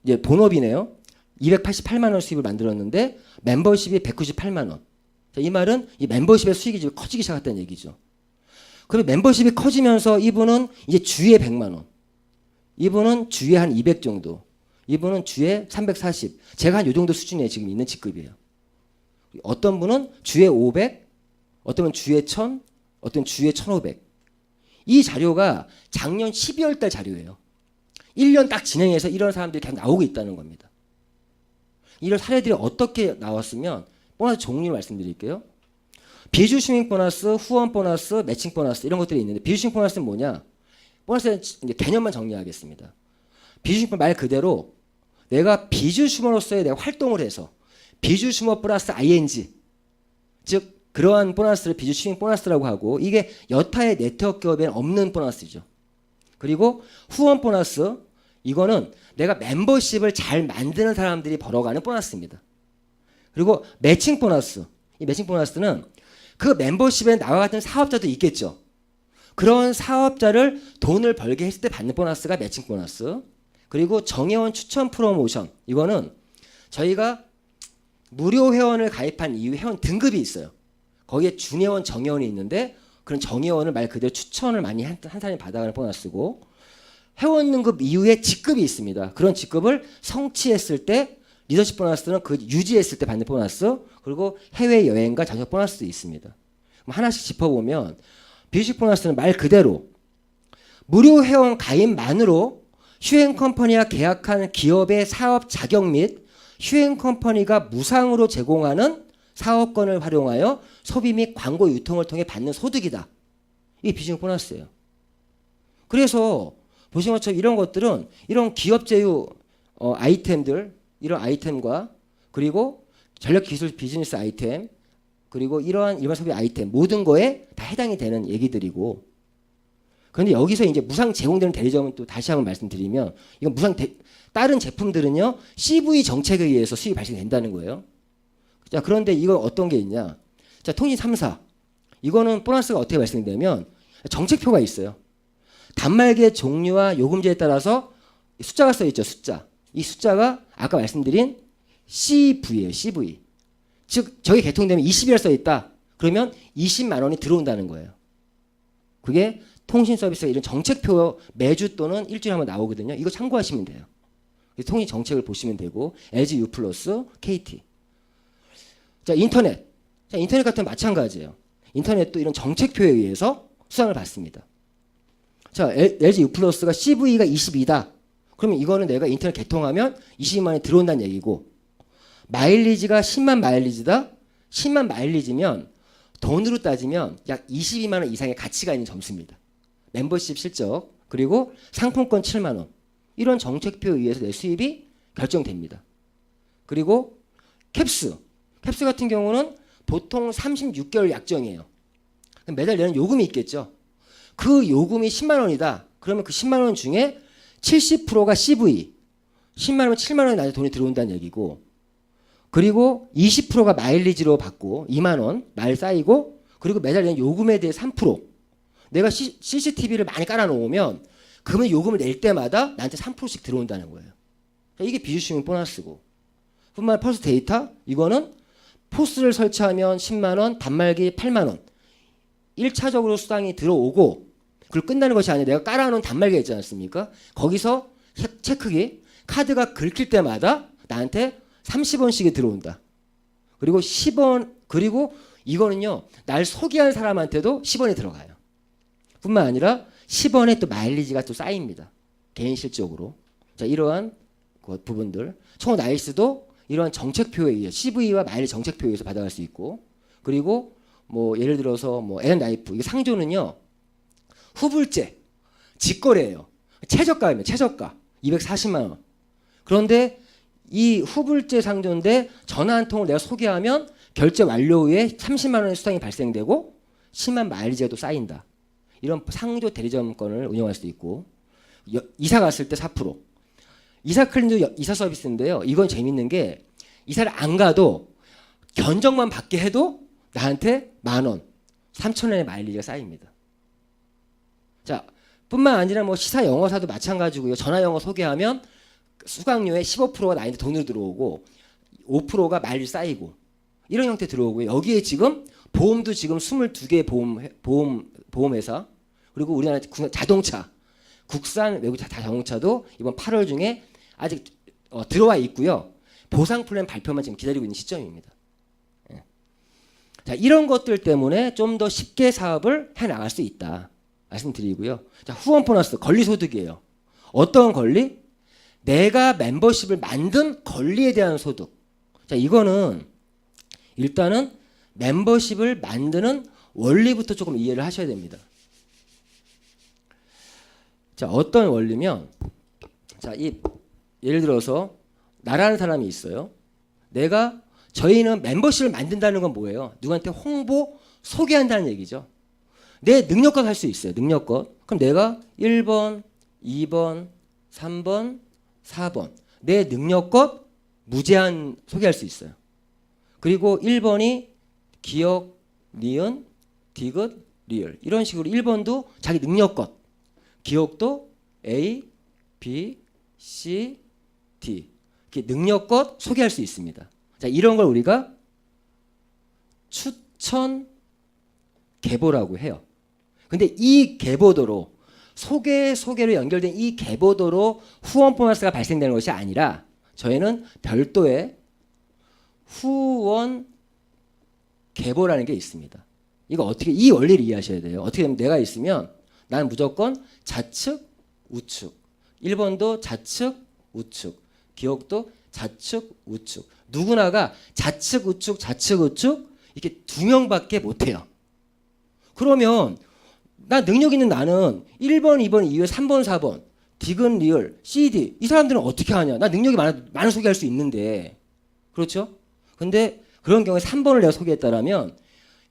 이제 본업이네요. 288만 원 수입을 만들었는데 멤버십이 198만 원. 자, 이 말은 이 멤버십의 수익이 지금 커지기 시작했다는 얘기죠. 그럼 멤버십이 커지면서 이분은 이제 주에 100만 원. 이분은 주에 한 200 정도. 이분은 주에 340. 제가 한 요 정도 수준에 지금 있는 직급이에요. 어떤 분은 주에 500, 어떤 분은 주에 1000, 어떤 주에 1500. 이 자료가 작년 12월 달 자료예요. 1년 딱 진행해서 이런 사람들이 계속 나오고 있다는 겁니다. 이런 사례들이 어떻게 나왔으면 보너스 종류를 말씀드릴게요. 비주 슈밍 보너스, 후원 보너스, 매칭 보너스 이런 것들이 있는데 비주 슈밍 보너스는 뭐냐? 보너스는 이제 개념만 정리하겠습니다. 비주 슈밍 말 그대로 내가 비주 슈머로서의 내가 활동을 해서 비주 슈머 플러스 ING 즉 그러한 보너스를 비주 슈밍 보너스라고 하고 이게 여타의 네트워크 기업에는 없는 보너스죠. 그리고 후원 보너스 이거는 내가 멤버십을 잘 만드는 사람들이 벌어가는 보너스입니다. 그리고 매칭 보너스 이 매칭 보너스는 그 멤버십에 나와 같은 사업자도 있겠죠. 그런 사업자를 돈을 벌게 했을 때 받는 보너스가 매칭 보너스. 그리고 정회원 추천 프로모션 이거는 저희가 무료 회원을 가입한 이후 회원 등급이 있어요. 거기에 준회원, 정회원이 있는데 그런 정회원을 말 그대로 추천을 많이 한 사람이 받아가는 보너스고 회원 등급 이후에 직급이 있습니다. 그런 직급을 성취했을 때 리더십 보너스는 그 유지했을 때 받는 보너스 그리고 해외여행과 전역 보너스도 있습니다. 그럼 하나씩 짚어보면 비주식 보너스는 말 그대로 무료 회원 가입만으로 휴행 컴퍼니와 계약한 기업의 사업 자격 및 휴행 컴퍼니가 무상으로 제공하는 사업권을 활용하여 소비 및 광고 유통을 통해 받는 소득이다. 이게 비즈니스 보너스예요. 그래서 보시는 것처럼 이런 것들은 이런 기업 제휴 아이템들 이런 아이템과 그리고 전략 기술 비즈니스 아이템 그리고 이러한 일반 소비 아이템 모든 거에 다 해당이 되는 얘기들이고 그런데 여기서 이제 무상 제공되는 대리점은 또 다시 한번 말씀드리면 이건 다른 제품들은요 CV 정책에 의해서 수익이 발생된다는 거예요. 자 그런데 이건 어떤 게 있냐? 자 통신 3사 이거는 보너스가 어떻게 발생되면 정책표가 있어요. 단말기의 종류와 요금제에 따라서 숫자가 써 있죠. 숫자. 이 숫자가 아까 말씀드린 CV예요. CV. 즉 저게 개통되면 20이라 써 있다. 그러면 20만 원이 들어온다는 거예요. 그게 통신 서비스가 이런 정책표 매주 또는 일주일에 한번 나오거든요. 이거 참고하시면 돼요. 통신 정책을 보시면 되고 LG U 플러스 KT. 자 인터넷. 자 인터넷 같은 마찬가지예요. 인터넷도 이런 정책표에 의해서 수당을 받습니다. 자 LG U 플러스가 CV가 22다. 그러면 이거는 내가 인터넷 개통하면 22만 원이 들어온다는 얘기고 마일리지가 10만 마일리지다. 10만 마일리지면 돈으로 따지면 약 22만 원 이상의 가치가 있는 점수입니다. 멤버십 실적 그리고 상품권 7만 원 이런 정책표에 의해서 내 수입이 결정됩니다. 그리고 캡스 같은 경우는 보통 36개월 약정이에요. 매달 내는 요금이 있겠죠. 그 요금이 10만 원이다. 그러면 그 10만 원 중에 70%가 CV 10만 원이면 7만 원이 나한테 돈이 들어온다는 얘기고 그리고 20%가 마일리지로 받고 2만 원 마일 쌓이고 그리고 매달 내는 요금에 대해 3% 내가 CCTV를 많이 깔아놓으면 그러면 요금을 낼 때마다 나한테 3%씩 들어온다는 거예요. 이게 비주슈밍 보너스고 뿐만 아니라 펄스 데이터 이거는 포스를 설치하면 10만 원 단말기 8만 원 1차적으로 수당이 들어오고 그리고 끝나는 것이 아니라 내가 깔아놓은 단말기가 있지 않습니까? 거기서 체크기 카드가 긁힐 때마다 나한테 30원씩이 들어온다. 그리고 10원 그리고 이거는요 날 소개한 사람한테도 10원이 들어가요. 뿐만 아니라 10원에 또 마일리지가 또 쌓입니다. 개인 실적으로. 자 이러한 부분들 총 나이스도 이러한 정책표에 의해 CV와 마일리지 정책표에 의해서 받아갈 수 있고 그리고 뭐 예를 들어서 뭐 N-라이프 이게 상조는요 후불제 직거래예요. 최저가입니다. 최저가 240만 원. 그런데 이 후불제 상조인데 전화 한 통을 내가 소개하면 결제 완료 후에 30만 원의 수당이 발생되고 10만 마일리지가 또 쌓인다. 이런 상조 대리점권을 운영할 수도 있고 이사 갔을 때 4%. 이사 클린도 이사 서비스인데요. 이건 재밌는 게 이사를 안 가도 견적만 받게 해도 나한테 10,000원, 3,000원의 마일리지가 쌓입니다. 자, 뿐만 아니라 뭐 시사 영어사도 마찬가지고요. 전화 영어 소개하면 수강료의 15%가 나한테 돈으로 들어오고 5%가 마일리지 쌓이고 이런 형태 들어오고요. 여기에 지금 보험도 지금 22개 보험회사 그리고 우리나라 자동차 국산 외국 자동차도 이번 8월 중에 아직 들어와 있고요. 보상 플랜 발표만 지금 기다리고 있는 시점입니다. 예. 자, 이런 것들 때문에 좀 더 쉽게 사업을 해 나갈 수 있다 말씀드리고요. 자, 후원 보너스 권리소득이에요. 어떤 권리? 내가 멤버십을 만든 권리에 대한 소득. 자, 이거는 일단은 멤버십을 만드는 원리부터 조금 이해를 하셔야 됩니다. 자, 어떤 원리면, 자, 예를 들어서 나라는 사람이 있어요. 저희는 멤버십을 만든다는 건 뭐예요? 누구한테 홍보, 소개한다는 얘기죠. 내 능력껏 할 수 있어요. 능력껏. 그럼 내가 1번, 2번, 3번, 4번. 내 능력껏 무제한 소개할 수 있어요. 그리고 1번이 기억, 니은, 디귿, 리을. 이런 식으로 1번도 자기 능력껏. 기억도 A, B, C, D. 이렇게 능력껏 소개할 수 있습니다. 자, 이런 걸 우리가 추천 계보라고 해요. 근데 이 계보도로 소개로 연결된 이 계보도로 후원 보너스가 발생되는 것이 아니라 저희는 별도의 후원 계보라는 게 있습니다. 이거 어떻게 이 원리를 이해하셔야 돼요. 어떻게 되면 내가 있으면 나는 무조건 좌측, 우측. 1번도 좌측, 우측. 기억도 좌측, 우측. 누구나가 좌측, 우측, 좌측, 우측 이렇게 2명밖에 못해요. 그러면 나 능력 있는 나는 1번, 2번 이후에 3번, 4번 디귿, 리을, CD 이 사람들은 어떻게 하냐. 나 능력이 많은 소개할 수 있는데 그렇죠? 근데 그런 경우에 3번을 내가 소개했다라면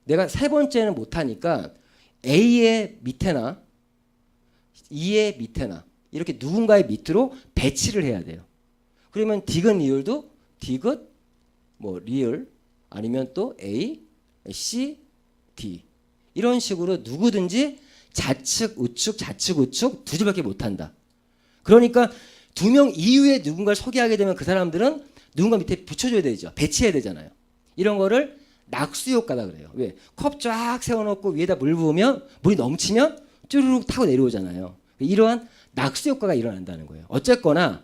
내가 세 번째는 못하니까 A의 밑에나 E의 밑에나 이렇게 누군가의 밑으로 배치를 해야 돼요. 그러면 디귿, 리을도 디귿, 뭐 리을 아니면 또 A, C, D 이런 식으로 누구든지 좌측, 우측, 좌측, 우측 두 줄밖에 못한다. 그러니까 2명 이후에 누군가를 소개하게 되면 그 사람들은 누군가 밑에 붙여줘야 되죠. 배치해야 되잖아요. 이런 거를 낙수효과다 그래요. 왜? 컵 쫙 세워놓고 위에다 물 부으면 물이 넘치면 쭈르륵 타고 내려오잖아요. 이러한 낙수효과가 일어난다는 거예요. 어쨌거나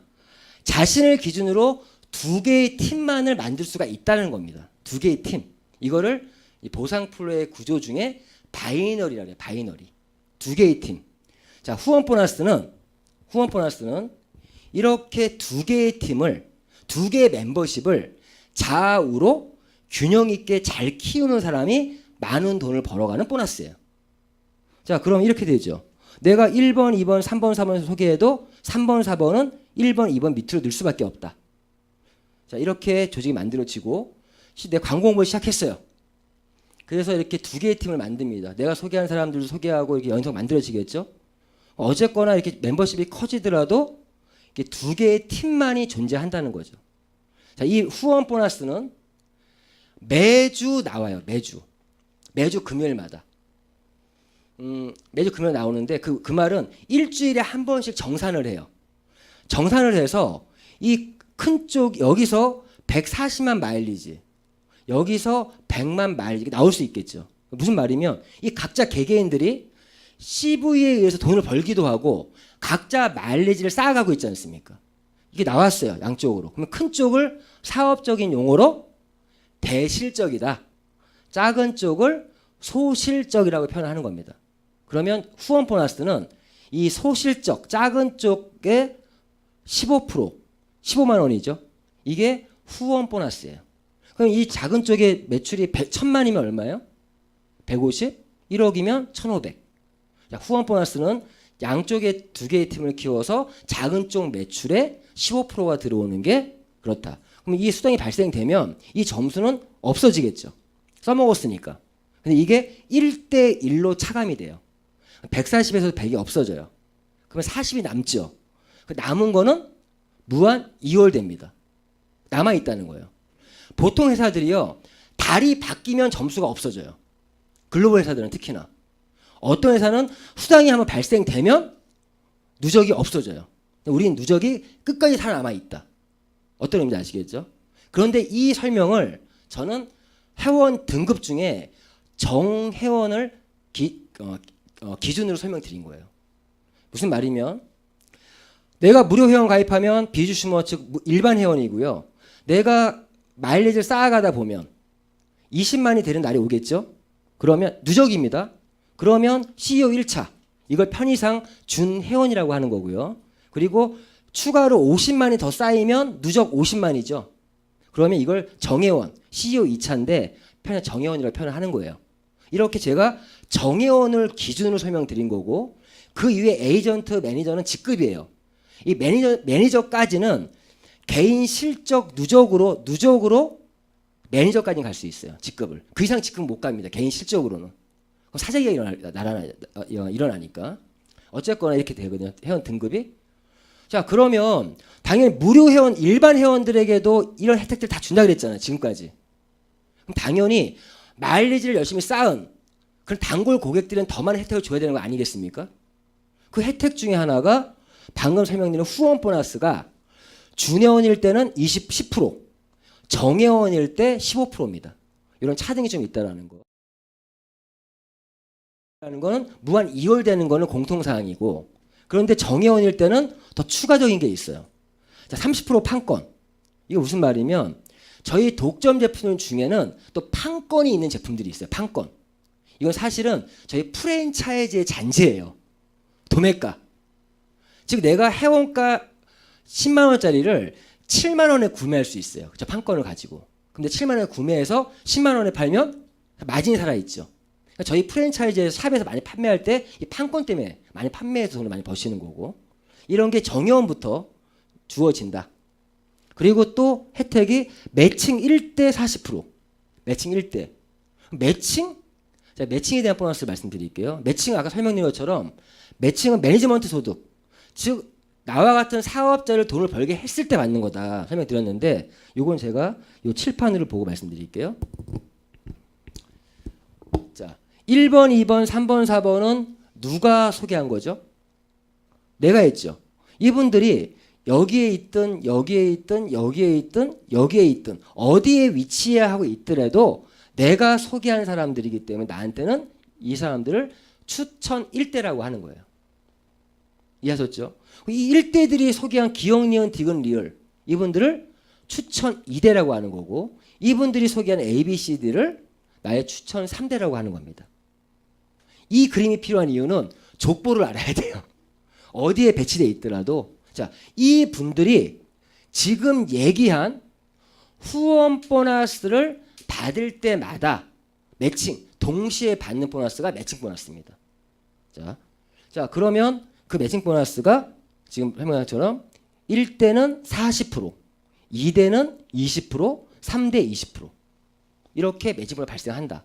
자신을 기준으로 2개의 팀만을 만들 수가 있다는 겁니다. 2개의 팀. 이거를 이 보상 플로의 구조 중에 바이너리라 그래요. 바이너리. 2개의 팀. 자, 후원 보너스는 이렇게 2개의 팀을 2개의 멤버십을 좌우로 균형 있게 잘 키우는 사람이 많은 돈을 벌어가는 보너스예요. 자, 그럼 이렇게 되죠. 내가 1번, 2번, 3번, 4번 소개해도 3번, 4번은 1번, 2번 밑으로 늘 수밖에 없다. 자, 이렇게 조직이 만들어지고 내 광고 홍보를 시작했어요. 그래서 이렇게 2개의 팀을 만듭니다. 내가 소개한 사람들도 소개하고 이렇게 연속 만들어지겠죠. 어쨌거나 이렇게 멤버십이 커지더라도 이렇게 2개의 팀만이 존재한다는 거죠. 자, 이 후원 보너스는 매주 나와요. 매주 금요일마다. 매주 금요일 나오는데 그 말은 일주일에 한 번씩 정산을 해요. 정산을 해서 이 큰 쪽 여기서 140만 마일리지 여기서 100만 마일리지 나올 수 있겠죠. 무슨 말이면 이 각자 개개인들이 CV에 의해서 돈을 벌기도 하고 각자 마일리지를 쌓아가고 있지 않습니까? 이게 나왔어요. 양쪽으로. 그러면 큰 쪽을 사업적인 용어로 대실적이다. 작은 쪽을 소실적이라고 표현하는 겁니다. 그러면 후원 보너스는 이 소실적 작은 쪽에 15% 15만 원이죠. 이게 후원 보너스예요. 그럼 이 작은 쪽에 매출이 1,000만이면 얼마예요? 150? 1억이면 1,500. 자, 후원 보너스는 양쪽에 두 개의 팀을 키워서 작은 쪽 매출에 15%가 들어오는 게 그렇다. 그럼 이 수당이 발생되면 이 점수는 없어지겠죠. 써먹었으니까. 근데 이게 1대 1로 차감이 돼요. 140에서 100이 없어져요. 그러면 40이 남죠. 그 남은 거는 무한 이월됩니다. 남아 있다는 거예요. 보통 회사들이요, 달이 바뀌면 점수가 없어져요. 글로벌 회사들은 특히나. 어떤 회사는 수당이 한번 발생되면 누적이 없어져요. 우리는 누적이 끝까지 살아남아 있다. 어떤 의미인지 아시겠죠? 그런데 이 설명을 저는 회원 등급 중에 정회원을 기준으로 설명드린 거예요. 무슨 말이면 내가 무료 회원 가입하면 비주슈머 즉 일반 회원이고요. 내가 마일리지를 쌓아가다 보면 20만이 되는 날이 오겠죠? 그러면 누적입니다. 그러면 CEO 1차 이걸 편의상 준회원이라고 하는 거고요. 그리고 추가로 50만이 더 쌓이면 누적 50만이죠. 그러면 이걸 정회원 CEO 2차인데 편의 정회원이라고 표현을 하는 거예요. 이렇게 제가 정회원을 기준으로 설명드린 거고 그 이후에 에이전트 매니저는 직급이에요. 이 매니저까지는 개인 실적 누적으로 매니저까지 갈 수 있어요. 직급을. 그 이상 직급 못 갑니다. 개인 실적으로는. 그럼 사재기가 일어나니까. 어쨌거나 이렇게 되거든요. 회원 등급이. 자, 그러면 당연히 무료 회원, 일반 회원들에게도 이런 혜택들 다 준다 그랬잖아요. 지금까지. 그럼 당연히 마일리지를 열심히 쌓은 그런 단골 고객들은 더 많은 혜택을 줘야 되는 거 아니겠습니까? 그 혜택 중에 하나가 방금 설명드린 후원 보너스가 준회원일 때는 10%, 정회원일 때 15%입니다. 이런 차등이 좀 있다라는 거. 라는 거는 무한 이월되는 거는 공통사항이고 그런데 정회원일 때는 더 추가적인 게 있어요. 자, 30% 판권. 이거 무슨 말이면 저희 독점 제품 중에는 또 판권이 있는 제품들이 있어요. 판권. 이건 사실은 저희 프랜차이즈의 잔재예요. 도매가. 즉 내가 회원가 10만 원짜리를 7만 원에 구매할 수 있어요. 저 판권을 가지고. 근데 7만 원에 구매해서 10만 원에 팔면 마진이 살아있죠. 그러니까 저희 프랜차이즈 샵에서 많이 판매할 때 이 판권 때문에 많이 판매해서 돈을 많이 버시는 거고 이런 게 정회원부터 주어진다. 그리고 또 혜택이 매칭 1대 40%. 매칭 1대. 매칭? 자, 매칭에 대한 보너스 말씀드릴게요. 매칭은 아까 설명드린 것처럼 매칭은 매니지먼트 소득. 즉 나와 같은 사업자를 돈을 벌게 했을 때 받는 거다 설명드렸는데 이건 제가 이 칠판을 보고 말씀드릴게요. 자, 1번, 2번, 3번, 4번은 누가 소개한 거죠? 내가 했죠. 이분들이 여기에 있든 여기에 있든 여기에 있든 여기에 있든 어디에 위치하고 있더라도 내가 소개한 사람들이기 때문에 나한테는 이 사람들을 추천 1대라고 하는 거예요. 이해하셨죠? 이 1대들이 소개한 기억, 니은, 디귿, 리을 이분들을 추천 2대라고 하는 거고 이분들이 소개한 A, B, C, D를 나의 추천 3대라고 하는 겁니다. 이 그림이 필요한 이유는 족보를 알아야 돼요. 어디에 배치되어 있더라도 자, 이 분들이 지금 얘기한 후원 보너스를 받을 때마다 매칭, 동시에 받는 보너스가 매칭 보너스입니다. 자, 그러면 그 매칭 보너스가 지금 설명한 것처럼 1대는 40%, 2대는 20%, 3대 20%. 이렇게 매칭 보너스가 발생한다.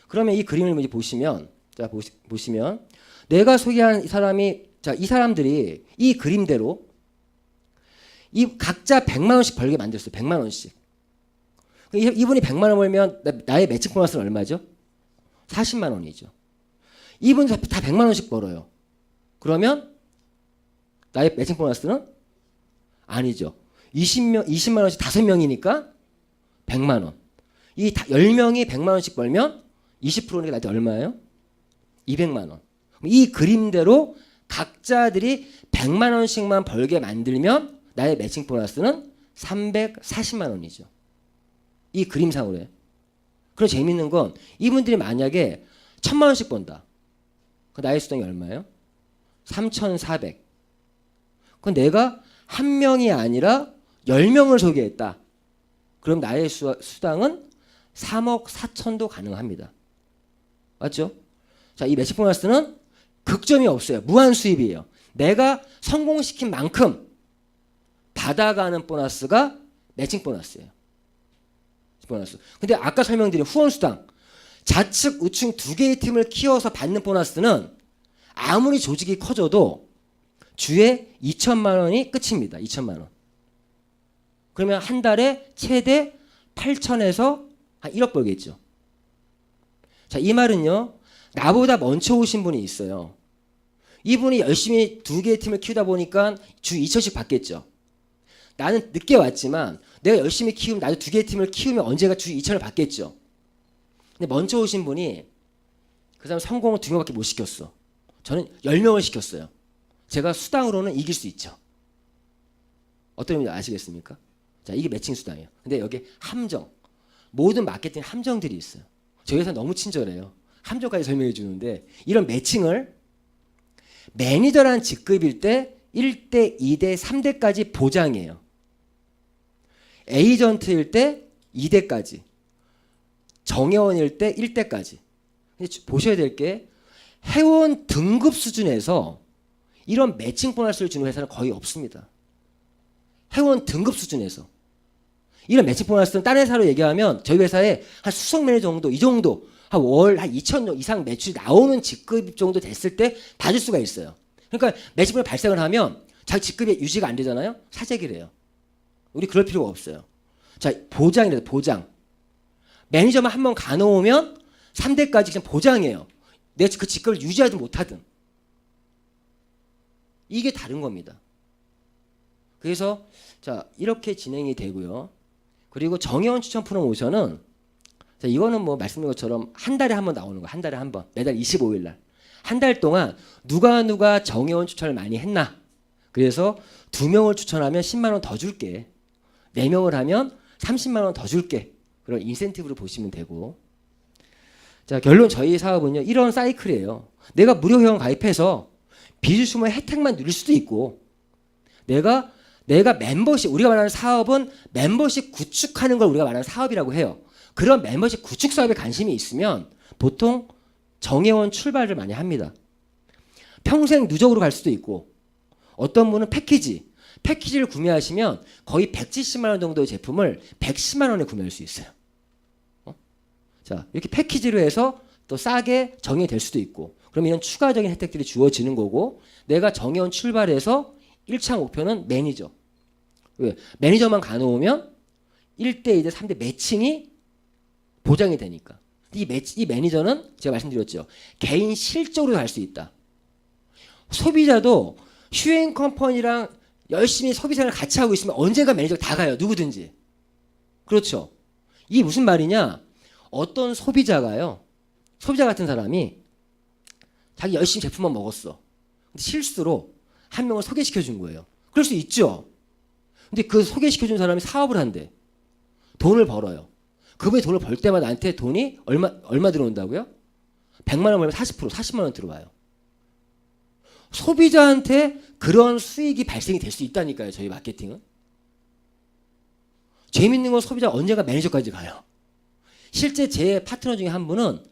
그러면 이 그림을 보시면 자, 보시면 내가 소개한 이 사람이 자, 이 사람들이 이 그림대로 이 각자 100만 원씩 벌게 만들었어요. 100만 원씩. 이분이 100만 원 벌면 나의 매칭 보너스는 얼마죠? 40만 원이죠. 이분 다 100만 원씩 벌어요. 그러면 나의 매칭 보너스는 아니죠. 20만 원씩 5명이니까 100만 원. 이 10명이 100만 원씩 벌면 20%니까 나한테 얼마예요? 200만 원. 이 그림대로 각자들이 100만 원씩만 벌게 만들면 나의 매칭 보너스는 340만 원이죠. 이 그림상으로요. 그럼 재밌는 건 이분들이 만약에 1000만 원씩 번다. 그 나의 수당이 얼마예요? 3,400. 그럼 내가 한 명이 아니라 10명을 소개했다. 그럼 나의 수당은 3억 4천도 가능합니다. 맞죠? 자, 이 매칭 보너스는 극점이 없어요. 무한 수입이에요. 내가 성공시킨 만큼 받아가는 보너스가 매칭 보너스예요. 보너스. 근데 아까 설명드린 후원수당, 좌측, 우측 두 개의 팀을 키워서 받는 보너스는 아무리 조직이 커져도 주에 2천만 원이 끝입니다. 2천만 원. 그러면 한 달에 최대 8천에서 한 1억 벌겠죠. 자, 이 말은요, 나보다 먼저 오신 분이 있어요. 이분이 열심히 두 개의 팀을 키우다 보니까 주 2천씩 받겠죠. 나는 늦게 왔지만 내가 열심히 키우면 나도 두 개의 팀을 키우면 언제가 주 2천을 받겠죠. 근데 먼저 오신 분이 그 사람 성공을 2명밖에 못 시켰어. 저는 10명을 시켰어요. 제가 수당으로는 이길 수 있죠. 어떤 의미인지 아시겠습니까? 자, 이게 매칭 수당이에요. 근데 여기 함정, 모든 마케팅 함정들이 있어요. 저희 회사 너무 친절해요. 함정까지 설명해 주는데 이런 매칭을 매니저라는 직급일 때 1대, 2대, 3대까지 보장해요. 에이전트일 때 2대까지, 정회원일 때 1대까지. 보셔야 될 게 회원 등급 수준에서 이런 매칭 보너스를 주는 회사는 거의 없습니다. 회원 등급 수준에서. 이런 매칭 보너스는 다른 회사로 얘기하면 저희 회사에 한 수석 매니저 정도, 이 정도, 한 월 한 2천 이상 매출이 나오는 직급 정도 됐을 때 받을 수가 있어요. 그러니까 매칭 보너스 발생을 하면 자기 직급이 유지가 안 되잖아요? 사재기를 해요. 우리 그럴 필요가 없어요. 자, 보장이래요. 보장. 매니저만 한 번 가놓으면 3대까지 그냥 보장해요. 내가 그 직급을 유지하든 못하든. 이게 다른 겁니다. 그래서 자, 이렇게 진행이 되고요. 그리고 정회원 추천 프로모션은 자, 이거는 뭐 말씀드린 것처럼 한 달에 한 번 나오는 거예요. 한 달에 한 번. 매달 25일 날. 한 달 동안 누가 정회원 추천을 많이 했나. 그래서 2명을 추천하면 10만 원 더 줄게. 4명을 하면 30만 원 더 줄게. 그런 인센티브를 보시면 되고. 자, 결론 저희 사업은요. 이런 사이클이에요. 내가 무료 회원 가입해서 비주슈머의 혜택만 누릴 수도 있고 내가 멤버십, 우리가 말하는 사업은 멤버십 구축하는 걸 우리가 말하는 사업이라고 해요. 그런 멤버십 구축 사업에 관심이 있으면 보통 정회원 출발을 많이 합니다. 평생 누적으로 갈 수도 있고 어떤 분은 패키지를 구매하시면 거의 170만 원 정도의 제품을 110만 원에 구매할 수 있어요. 자, 이렇게 패키지로 해서 또 싸게 정회원이 될 수도 있고 그럼 이런 추가적인 혜택들이 주어지는 거고 내가 정회원 출발해서 1차 목표는 매니저. 왜? 매니저만 가놓으면 1대, 2대, 3대 매칭이 보장이 되니까. 이 매니저는 제가 말씀드렸죠. 개인 실적으로 갈 수 있다. 소비자도 휴행 컴퍼니랑 열심히 소비생활을 같이 하고 있으면 언젠가 매니저가 다 가요. 누구든지. 그렇죠. 이게 무슨 말이냐. 어떤 소비자 같은 사람이 자기 열심히 제품만 먹었어. 근데 실수로 한 명을 소개시켜 준 거예요. 그럴 수 있죠. 근데 그 소개시켜 준 사람이 사업을 한대. 돈을 벌어요. 그분이 돈을 벌 때마다 나한테 돈이 얼마 들어온다고요? 100만 원 벌면 40만 원 들어와요. 소비자한테 그런 수익이 발생이 될 수 있다니까요. 저희 마케팅은. 재밌는 건 소비자가 언젠가 매니저까지 가요. 실제 제 파트너 중에 한 분은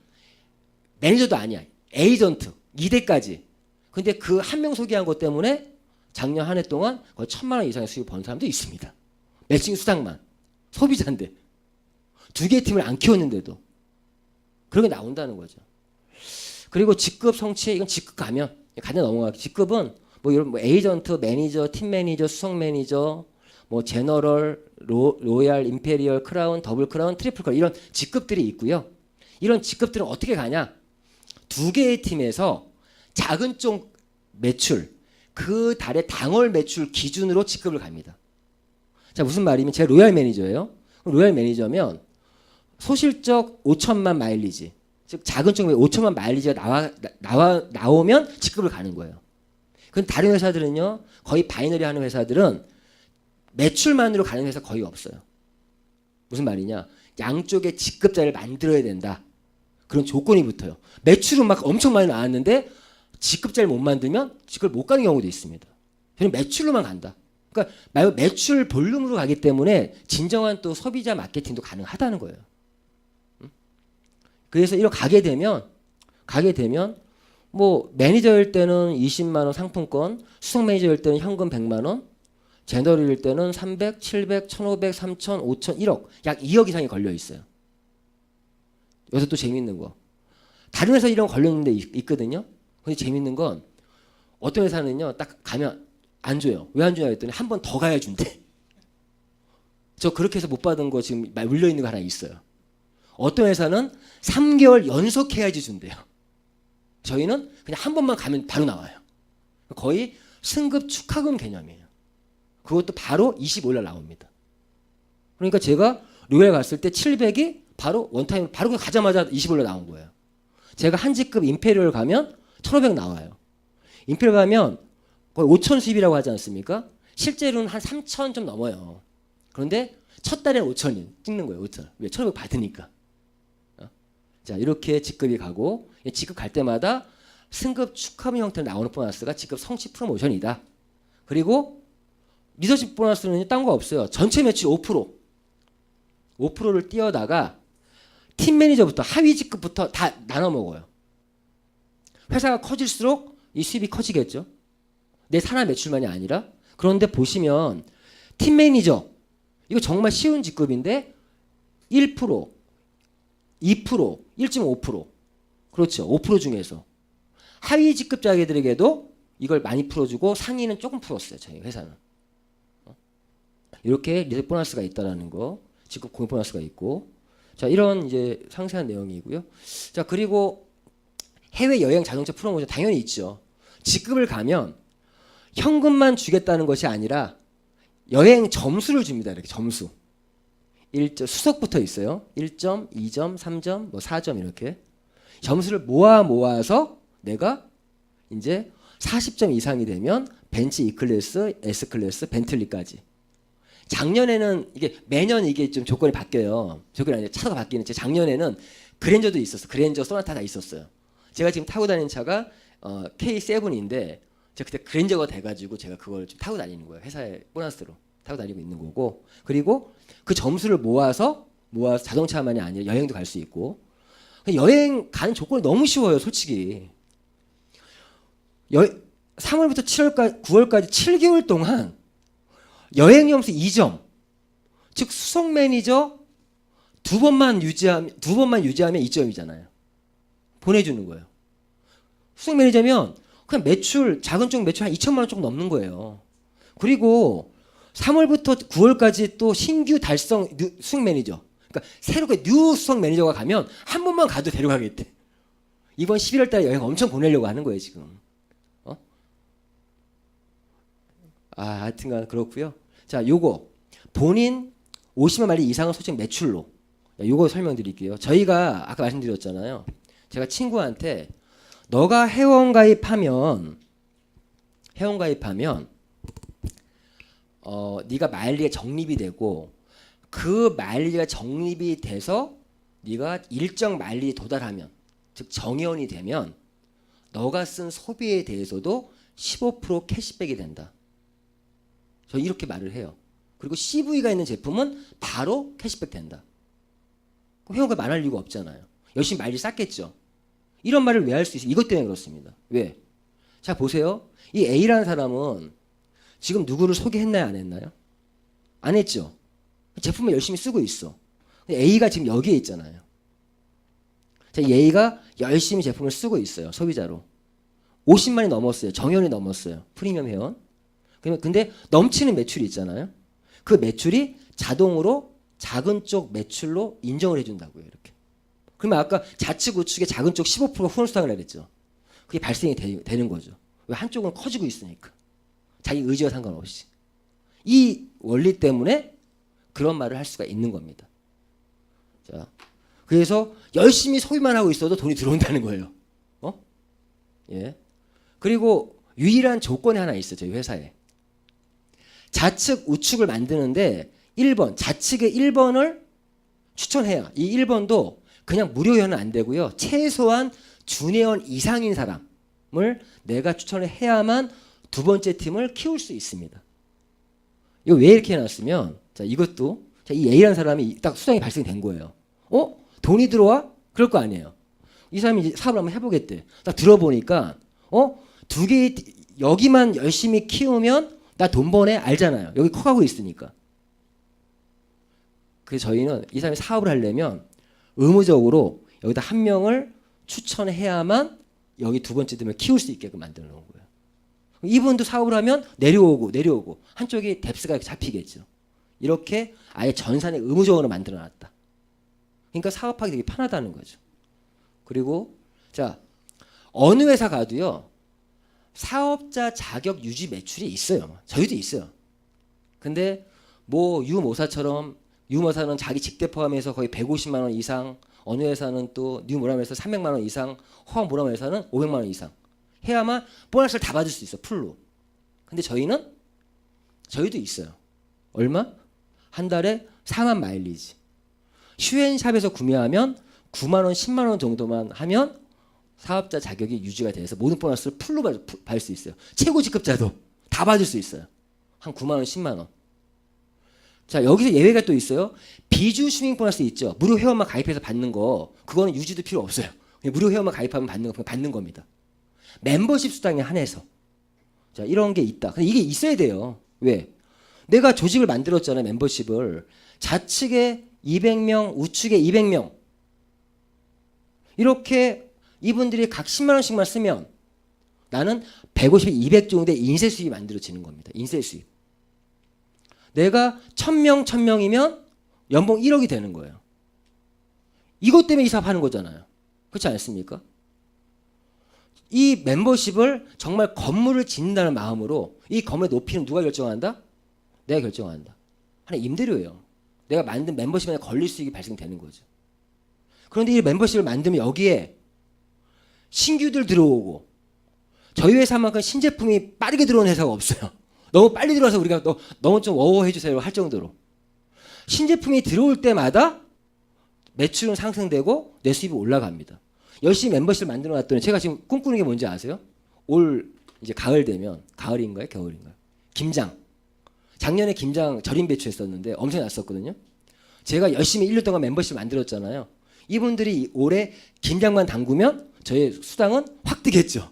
매니저도 아니야. 에이전트 2대까지. 근데 그 한 명 소개한 것 때문에 작년 한 해 동안 거의 1,000만 원 이상의 수익을 번 사람도 있습니다. 매칭 수당만. 소비자인데. 2개의 팀을 안 키웠는데도. 그런 게 나온다는 거죠. 그리고 직급 성취에 이건 직급 가면 넘어가기. 직급은 뭐 이런 뭐 에이전트, 매니저, 팀 매니저, 수석 매니저, 뭐 제너럴, 로얄, 임페리얼, 크라운, 더블 크라운, 트리플 크라운 이런 직급들이 있고요. 이런 직급들은 어떻게 가냐? 2개의 팀에서 작은 쪽 매출, 그 달의 당월 매출 기준으로 직급을 갑니다. 자, 무슨 말이면 제가 로얄 매니저예요. 로얄 매니저면 소실적 5천만 마일리지, 즉 작은 쪽 5천만 마일리지가 나오면 직급을 가는 거예요. 그럼 다른 회사들은요, 거의 바이너리 하는 회사들은 매출만으로 가는 회사 거의 없어요. 무슨 말이냐? 양쪽에 직급자를 만들어야 된다. 그런 조건이 붙어요. 매출은 막 엄청 많이 나왔는데 직급자를 못 만들면 직급을 못 가는 경우도 있습니다. 그냥 매출로만 간다. 그러니까 매출 볼륨으로 가기 때문에 진정한 또 소비자 마케팅도 가능하다는 거예요. 그래서 이렇게 가게 되면 뭐 매니저일 때는 20만 원 상품권, 수석 매니저일 때는 현금 100만 원, 제너럴일 때는 300, 700, 1,500, 3,000, 5,000, 1억, 약 2억 이상이 걸려 있어요. 여기서 또 재밌는 거. 다른 회사 이런 거 걸려 있는 데 있거든요. 근데 재밌는 건 어떤 회사는요, 딱 가면 안 줘요. 왜 안 주냐 했더니 한 번 더 가야 준대. 저 그렇게 해서 못 받은 거 지금 물려 있는 거 하나 있어요. 어떤 회사는 3개월 연속해야지 준대요. 저희는 그냥 한 번만 가면 바로 나와요. 거의 승급 축하금 개념이에요. 그것도 바로 25일 날 나옵니다. 그러니까 제가 로얄 갔을 때 700이 바로 원타임 바로 그냥 가자마자 25일 날 나온 거예요. 제가 한 직급 임페리얼 가면 1,500 나와요. 임페리얼 가면 거의 5,000 수입이라고 하지 않습니까? 실제로는 한 3,000 좀 넘어요. 그런데 첫 달에 5,000이 찍는 거예요. 5,000. 왜? 1,500 받으니까. 자, 이렇게 직급이 가고 직급 갈 때마다 승급 축하금 형태로 나오는 보너스가 직급 성취 프로모션이다. 그리고 리더십 보너스는 딴 거 없어요. 전체 매출 5%. 5%를 띄어다가 팀 매니저부터 하위 직급부터 다 나눠 먹어요. 회사가 커질수록 이 수입이 커지겠죠. 내 산하 매출만이 아니라. 그런데 보시면 팀 매니저 이거 정말 쉬운 직급인데 1%, 2%, 1.5%. 그렇죠. 5% 중에서 하위 직급자들에게도 이걸 많이 풀어주고 상위는 조금 풀었어요. 저희 회사는. 이렇게 리더 보너스가 있다라는 거, 직급 공유 보너스가 있고, 자 이런 이제 상세한 내용이고요. 자 그리고 해외 여행 자동차 프로모션 당연히 있죠. 직급을 가면 현금만 주겠다는 것이 아니라 여행 점수를 줍니다. 이렇게 점수. 1점 수석부터 있어요. 1점, 2점, 3점, 뭐 4점 이렇게 점수를 모아서 내가 이제 40점 이상이 되면 벤츠 E클래스, S클래스, 벤틀리까지. 작년에는 이게 매년 이게 좀 조건이 바뀌어요. 조건이 아니라 차가 바뀌는데 작년에는 그랜저도 있었어. 그랜저 소나타가 있었어요. 제가 지금 타고 다니는 차가 K7인데 제가 그때 그랜저가 돼가지고 제가 그걸 좀 타고 다니는 거예요. 회사의 보너스로 타고 다니고 있는 거고. 그리고 그 점수를 모아서 자동차만이 아니라 여행도 갈 수 있고. 여행 가는 조건이 너무 쉬워요, 솔직히. 3월부터 7월까지 9월까지 7개월 동안 여행 점수 2점. 즉 수석 매니저 두 번만 유지하면 2점이잖아요. 보내주는 거예요. 수석 매니저면 그냥 매출 작은 쪽 매출 한 2천만 원 조금 넘는 거예요. 그리고 3월부터 9월까지 또 신규 달성 수석 매니저. 그러니까 새롭게 뉴 수석 매니저가 가면 한 번만 가도 데려가겠대. 이번 11월 달에 여행 엄청 보내려고 하는 거예요, 지금. 하여튼간 그렇고요. 자, 요거 본인 50만 마리 이상은 솔직히 매출로. 요거 설명드릴게요. 저희가 아까 말씀드렸잖아요. 제가 친구한테 너가 회원 가입하면 네가 마일리가 적립이 되고 그 마일리가 적립이 돼서 네가 일정 마일리에 도달하면 즉 정회원이 되면 너가 쓴 소비에 대해서도 15% 캐시백이 된다. 저 이렇게 말을 해요. 그리고 CV가 있는 제품은 바로 캐시백 된다. 회원가 많을 이유가 없잖아요. 열심히 마일리 쌓겠죠. 이런 말을 왜 할 수 있어요? 이것 때문에 그렇습니다. 왜? 자 보세요. 이 A라는 사람은 지금 누구를 소개했나요? 안 했나요? 안 했죠. 제품을 열심히 쓰고 있어. 근데 A가 지금 여기에 있잖아요. 자, A가 열심히 제품을 쓰고 있어요. 소비자로. 50만이 넘었어요. 정회원이 넘었어요. 프리미엄 회원. 근데 넘치는 매출이 있잖아요. 그 매출이 자동으로 작은 쪽 매출로 인정을 해준다고요. 이렇게. 그러면 아까 좌측 우측에 작은 쪽 15%가 후원수당을 했죠. 그게 발생이 되는 거죠. 왜? 한쪽은 커지고 있으니까. 자기 의지와 상관없이. 이 원리 때문에 그런 말을 할 수가 있는 겁니다. 자, 그래서 열심히 소비만 하고 있어도 돈이 들어온다는 거예요. 예. 그리고 유일한 조건이 하나 있어요. 저희 회사에. 좌측 우측을 만드는데 1번 좌측의 1번을 추천해야 이 1번도 그냥 무료회원은 안 되고요. 최소한 준회원 이상인 사람을 내가 추천을 해야만 두 번째 팀을 키울 수 있습니다. 이거 왜 이렇게 해놨으면 자 이것도 자, 이 A라는 사람이 딱 수당이 발생된 거예요. 돈이 들어와? 그럴 거 아니에요. 이 사람이 이제 사업을 한번 해보겠대. 딱 들어보니까 두 개 여기만 열심히 키우면 나 돈 버네 알잖아요. 여기 커가고 있으니까. 그래서 저희는 이 사람이 사업을 하려면 의무적으로 여기다 한 명을 추천해야만 여기 두 번째 되면 키울 수 있게끔 만들어 놓은 거예요. 이분도 사업을 하면 내려오고 한쪽이 뎁스가 잡히겠죠. 이렇게 아예 전산에 의무적으로 만들어 놨다. 그러니까 사업하기 되게 편하다는 거죠. 그리고 자 어느 회사 가도요 사업자 자격 유지 매출이 있어요. 저희도 있어요. 근데 뭐 유모사처럼 유모사는 자기 직대 포함해서 거의 150만 원 이상, 어느 회사는 또 뉴모라면서 300만 원 이상, 허모라면 회사는 500만 원 이상 해야만 보너스를 다 받을 수 있어 풀로. 근데 저희도 있어요. 얼마? 한 달에 4만 마일리지. 휴엔샵에서 구매하면 9만 원, 10만 원 정도만 하면 사업자 자격이 유지가 돼서 모든 보너스를 풀로 받을 수 있어요. 최고 직급자도 다 받을 수 있어요. 한 9만 원, 10만 원. 자 여기서 예외가 또 있어요. 비주 스윙 보너스 있죠. 무료 회원만 가입해서 받는 거 그거는 유지도 필요 없어요. 그냥 무료 회원만 가입하면 받는 겁니다. 멤버십 수당에 한해서 자 이런 게 있다. 근데 이게 있어야 돼요. 왜? 내가 조직을 만들었잖아요. 멤버십을 좌측에 200명, 우측에 200명 이렇게 이분들이 각 10만 원씩만 쓰면 나는 150, 200 정도의 인쇄 수입이 만들어지는 겁니다. 인쇄 수입. 내가 1000명이면 연봉 1억이 되는 거예요. 이것 때문에 이 사업 하는 거잖아요. 그렇지 않습니까? 이 멤버십을 정말 건물을 짓는다는 마음으로 이 건물의 높이는 누가 결정한다? 내가 결정한다. 하나 임대료예요. 내가 만든 멤버십 안에 권리 수익이 발생되는 거죠. 그런데 이 멤버십을 만들면 여기에 신규들 들어오고 저희 회사만큼 신제품이 빠르게 들어오는 회사가 없어요. 너무 빨리 들어와서 우리가 너무 좀 워워해 주세요 할 정도로 신제품이 들어올 때마다 매출은 상승되고 내 수입이 올라갑니다. 열심히 멤버십을 만들어 놨더니 제가 지금 꿈꾸는 게 뭔지 아세요? 올 이제 가을 되면 가을인가요? 겨울인가요? 김장. 작년에 김장 절임 배추했었는데 엄청 났었거든요. 제가 열심히 1년 동안 멤버십 만들었잖아요. 이분들이 올해 김장만 담그면 저의 수당은 확 뜨겠죠.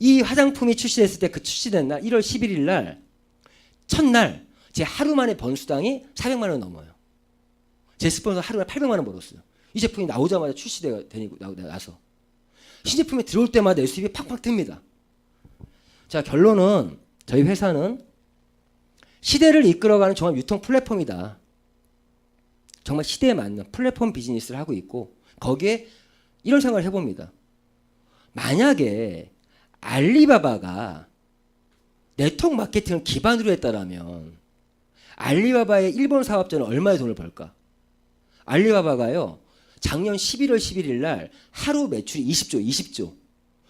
이 화장품이 출시됐을 때 그 출시된 날 1월 11일 날 첫날 제 하루 만에 번 수당이 400만 원 넘어요. 제 스폰서 하루에 800만 원 벌었어요. 이 제품이 나오자마자 출시되고 나서 신제품이 들어올 때마다 내 수입이 팍팍 뜹니다. 자 결론은 저희 회사는 시대를 이끌어가는 종합 유통 플랫폼이다. 정말 시대에 맞는 플랫폼 비즈니스를 하고 있고 거기에 이런 생각을 해봅니다. 만약에 알리바바가 네트워크 마케팅을 기반으로 했다라면 알리바바의 일본 사업자는 얼마의 돈을 벌까? 알리바바가요. 작년 11월 11일 날 하루 매출이 20조.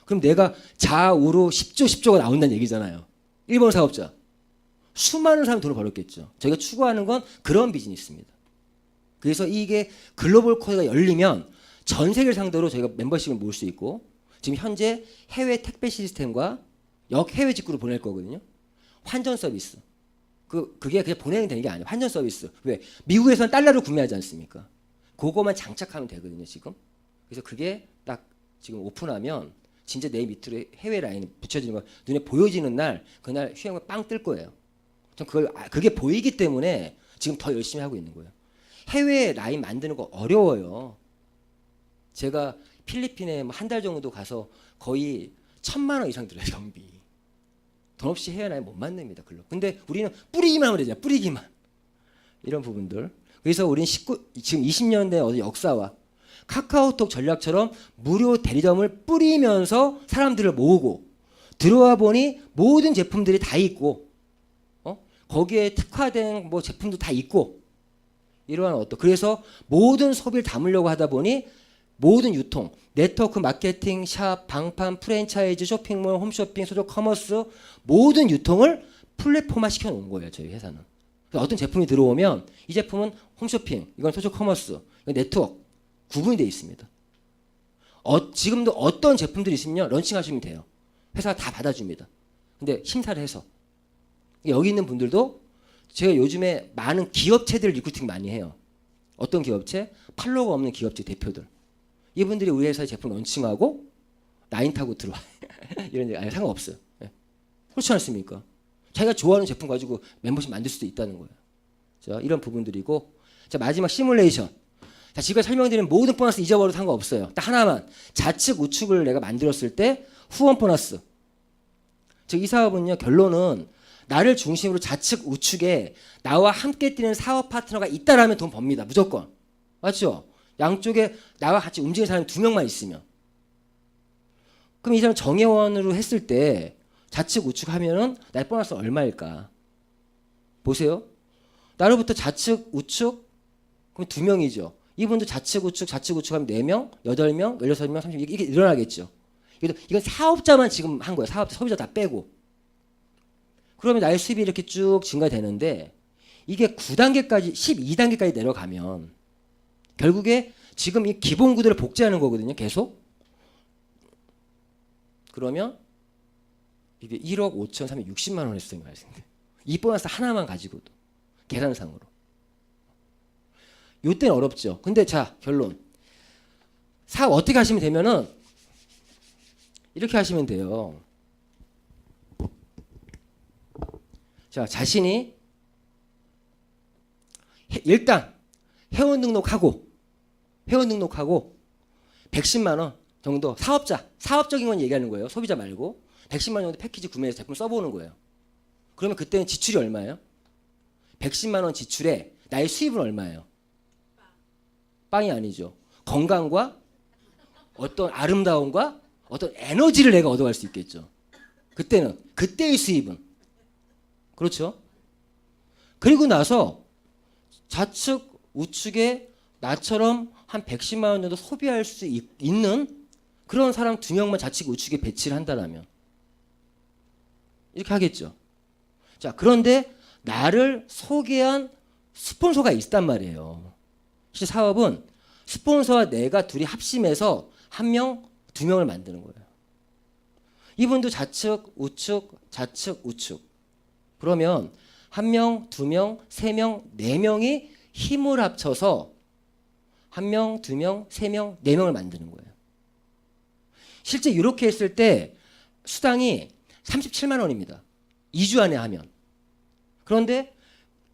그럼 내가 좌우로 10조가 나온다는 얘기잖아요. 일본 사업자. 수많은 사람이 돈을 벌었겠죠. 저희가 추구하는 건 그런 비즈니스입니다. 그래서 이게 글로벌 코드가 열리면 전 세계를 상대로 저희가 멤버십을 모을 수 있고 지금 현재 해외 택배 시스템과 역해외 직구를 보낼 거거든요. 환전 서비스. 그게 그냥 보내는 되는 게 아니에요. 환전 서비스. 왜? 미국에서는 달러로 구매하지 않습니까? 그거만 장착하면 되거든요, 지금. 그래서 그게 딱 지금 오픈하면 진짜 내 밑으로 해외 라인이 붙여지는 거 눈에 보여지는 날 그날 휴양을 빵 뜰 거예요. 전 그게 보이기 때문에 지금 더 열심히 하고 있는 거예요. 해외 라인 만드는 거 어려워요. 제가 필리핀에 한 달 정도 가서 거의 1000만 원 이상 들어요, 경비. 돈 없이 해외 라인 못 만듭니다, 글로. 근데 우리는 뿌리기만 하면 되잖아요, 뿌리기만. 이런 부분들. 그래서 우리는 지금 20년 된 어떤 역사와 카카오톡 전략처럼 무료 대리점을 뿌리면서 사람들을 모으고 들어와 보니 모든 제품들이 다 있고 거기에 특화된 뭐 제품도 다 있고 이러한 그래서 모든 소비를 담으려고 하다 보니 모든 유통, 네트워크 마케팅, 샵, 방판, 프랜차이즈, 쇼핑몰, 홈쇼핑, 소셜 커머스 모든 유통을 플랫폼화 시켜놓은 거예요. 저희 회사는. 어떤 제품이 들어오면 이 제품은 홈쇼핑, 이건 소셜 커머스, 이건 네트워크 구분이 되어 있습니다. 지금도 어떤 제품들이 있으면 런칭하시면 돼요. 회사가 다 받아줍니다. 근데 심사를 해서. 여기 있는 분들도 제가 요즘에 많은 기업체들 리크루팅 많이 해요. 어떤 기업체? 팔로워가 없는 기업체 대표들. 이분들이 우리 회사에 제품 런칭하고 라인 타고 들어와. 이런 얘기 아니 상관없어요. 예. 그렇지 않습니까? 자기가 좋아하는 제품 가지고 멤버십 만들 수도 있다는 거예요. 자, 이런 부분들이고 자 마지막 시뮬레이션. 자, 지금 설명드린 모든 보너스 잊어버려도 상관없어요. 딱 하나만 좌측 우측을 내가 만들었을 때 후원 보너스. 즉 이 사업은요 결론은 나를 중심으로 좌측 우측에 나와 함께 뛰는 사업 파트너가 있다라면 돈 법니다. 무조건. 맞죠? 양쪽에 나와 같이 움직이는 사람이 2명만 있으면. 그럼 이 사람 정회원으로 했을 때 좌측 우측 하면은 날 보너스 얼마일까? 보세요. 나로부터 좌측 우측 그럼 2명이죠. 이분도 좌측 우측 하면 4명, 8명, 16명, 30명 이게 늘어나겠죠. 이건 사업자만 지금 한 거예요. 사업자, 소비자 다 빼고. 그러면 나의 수입이 이렇게 쭉 증가되는데 이게 9단계까지 12단계까지 내려가면 결국에 지금 이 기본 구조를 복제하는 거거든요. 계속. 그러면 이게 1억 5,360만 원 했어요. 이 보너스 하나만 가지고도 계산상으로. 요때는 어렵죠. 근데 자 결론. 사업 어떻게 하시면 되면은 이렇게 하시면 돼요. 자 자신이 일단 회원 등록하고 110만 원 정도 사업적인 건 얘기하는 거예요. 소비자 말고 110만 원 정도 패키지 구매해서 제품 써보는 거예요. 그러면 그때는 지출이 얼마예요? 110만 원 지출에 나의 수입은 얼마예요? 빵이 아니죠. 건강과 어떤 아름다움과 어떤 에너지를 내가 얻어갈 수 있겠죠. 그때의 수입은 그렇죠. 그리고 나서 좌측 우측에 나처럼 한 110만 원 정도 소비할 수 있는 그런 사람 2명만 좌측 우측에 배치를 한다면 이렇게 하겠죠. 자 그런데 나를 소개한 스폰서가 있단 말이에요. 실제 사업은 스폰서와 내가 둘이 합심해서 1명, 2명을 만드는 거예요. 이분도 좌측, 우측, 좌측, 우측. 그러면 1명, 2명, 3명, 4명이 힘을 합쳐서 1명, 2명, 3명, 4명을 만드는 거예요. 실제 이렇게 했을 때 수당이 37만 원입니다. 2주 안에 하면. 그런데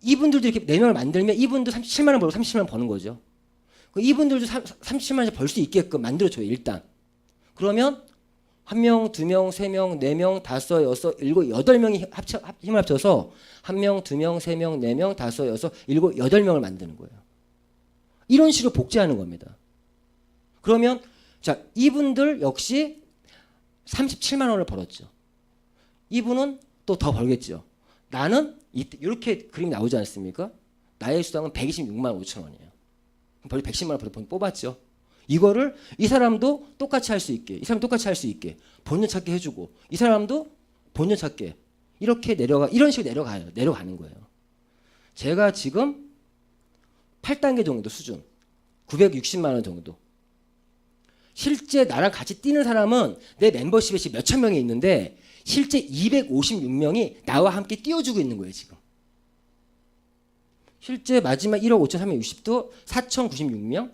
이분들도 이렇게 4명을 만들면 이분도 37만 원 벌고 37만 원 버는 거죠. 이분들도 37만 원씩 벌 수 있게끔 만들어줘요. 일단. 그러면 1명, 2명, 3명, 4명, 5, 6, 7, 8명이 힘을 합쳐서 1명, 2명, 3명, 4명, 5, 6, 7, 8명을 만드는 거예요. 이런 식으로 복제하는 겁니다. 그러면 자 이분들 역시 37만 원을 벌었죠. 이분은 또 더 벌겠죠. 나는 이렇게 그림이 나오지 않습니까? 나의 수당은 126만 5천 원이에요. 110만 원 뽑았죠. 이거를 이 사람도 똑같이 할 수 있게, 이 사람 똑같이 할 수 있게 본전 찾게 해주고, 이 사람도 본전 찾게 이렇게 이런 식으로 내려가는 거예요. 제가 지금 8단계 정도 수준, 960만 원 정도. 실제 나랑 같이 뛰는 사람은 내 멤버십에 지금 몇천 명이 있는데 실제 256명이 나와 함께 뛰어주고 있는 거예요 지금. 실제 마지막 1억 5,360도 4,096명?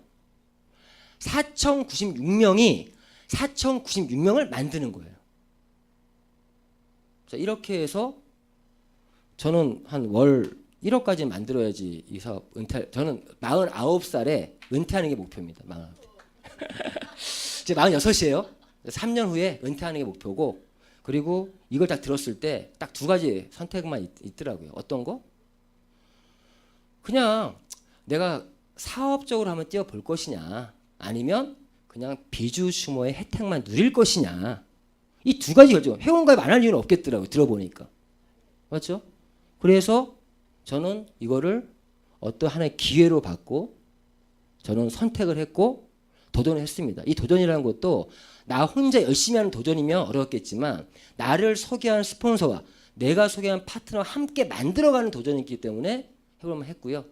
4,096명이 4,096명을 만드는 거예요. 자, 이렇게 해서 저는 한 월 1억까지 만들어야지 이 사업 저는 49살에 은퇴하는 게 목표입니다. 49살. 이제 46이에요. 3년 후에 은퇴하는 게 목표고, 그리고 이걸 딱 들었을 때 딱 2가지 선택만 있더라고요. 어떤 거? 그냥 내가 사업적으로 한번 뛰어볼 것이냐, 아니면 그냥 비주슈머의 혜택만 누릴 것이냐. 이 2가지 결정. 회원가입 안 할 이유는 없겠더라고요. 들어보니까. 맞죠? 그래서 저는 이거를 어떤 하나의 기회로 받고 저는 선택을 했고 도전을 했습니다. 이 도전이라는 것도 나 혼자 열심히 하는 도전이면 어렵겠지만 나를 소개하는 스폰서와 내가 소개한 파트너와 함께 만들어가는 도전이기 때문에 해보면 했고요.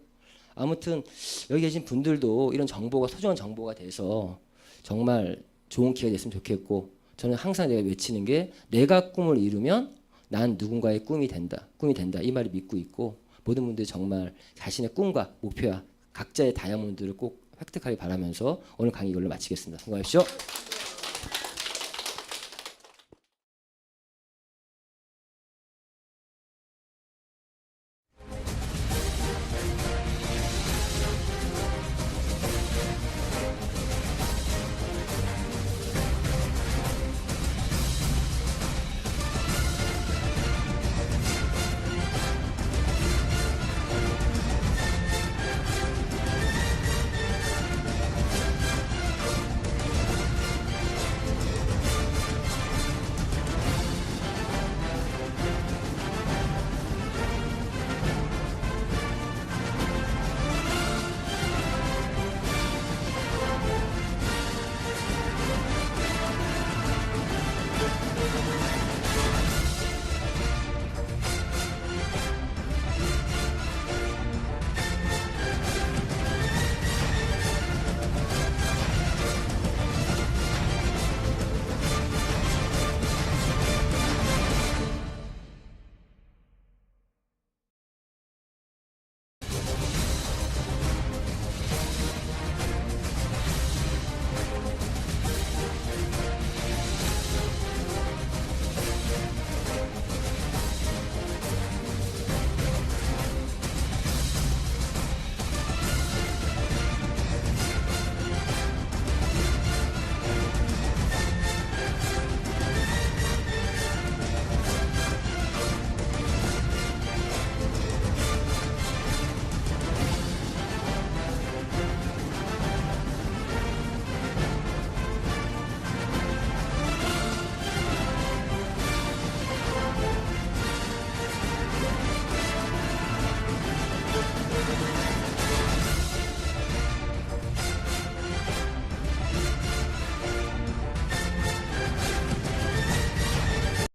아무튼 여기 계신 분들도 이런 정보가 소중한 정보가 돼서 정말 좋은 기회가 됐으면 좋겠고, 저는 항상 내가 외치는 게 내가 꿈을 이루면 난 누군가의 꿈이 된다 이 말을 믿고 있고, 모든 분들이 정말 자신의 꿈과 목표와 각자의 다이아몬드를 꼭 획득하기 바라면서 오늘 강의 이걸로 마치겠습니다. 수고하십시오.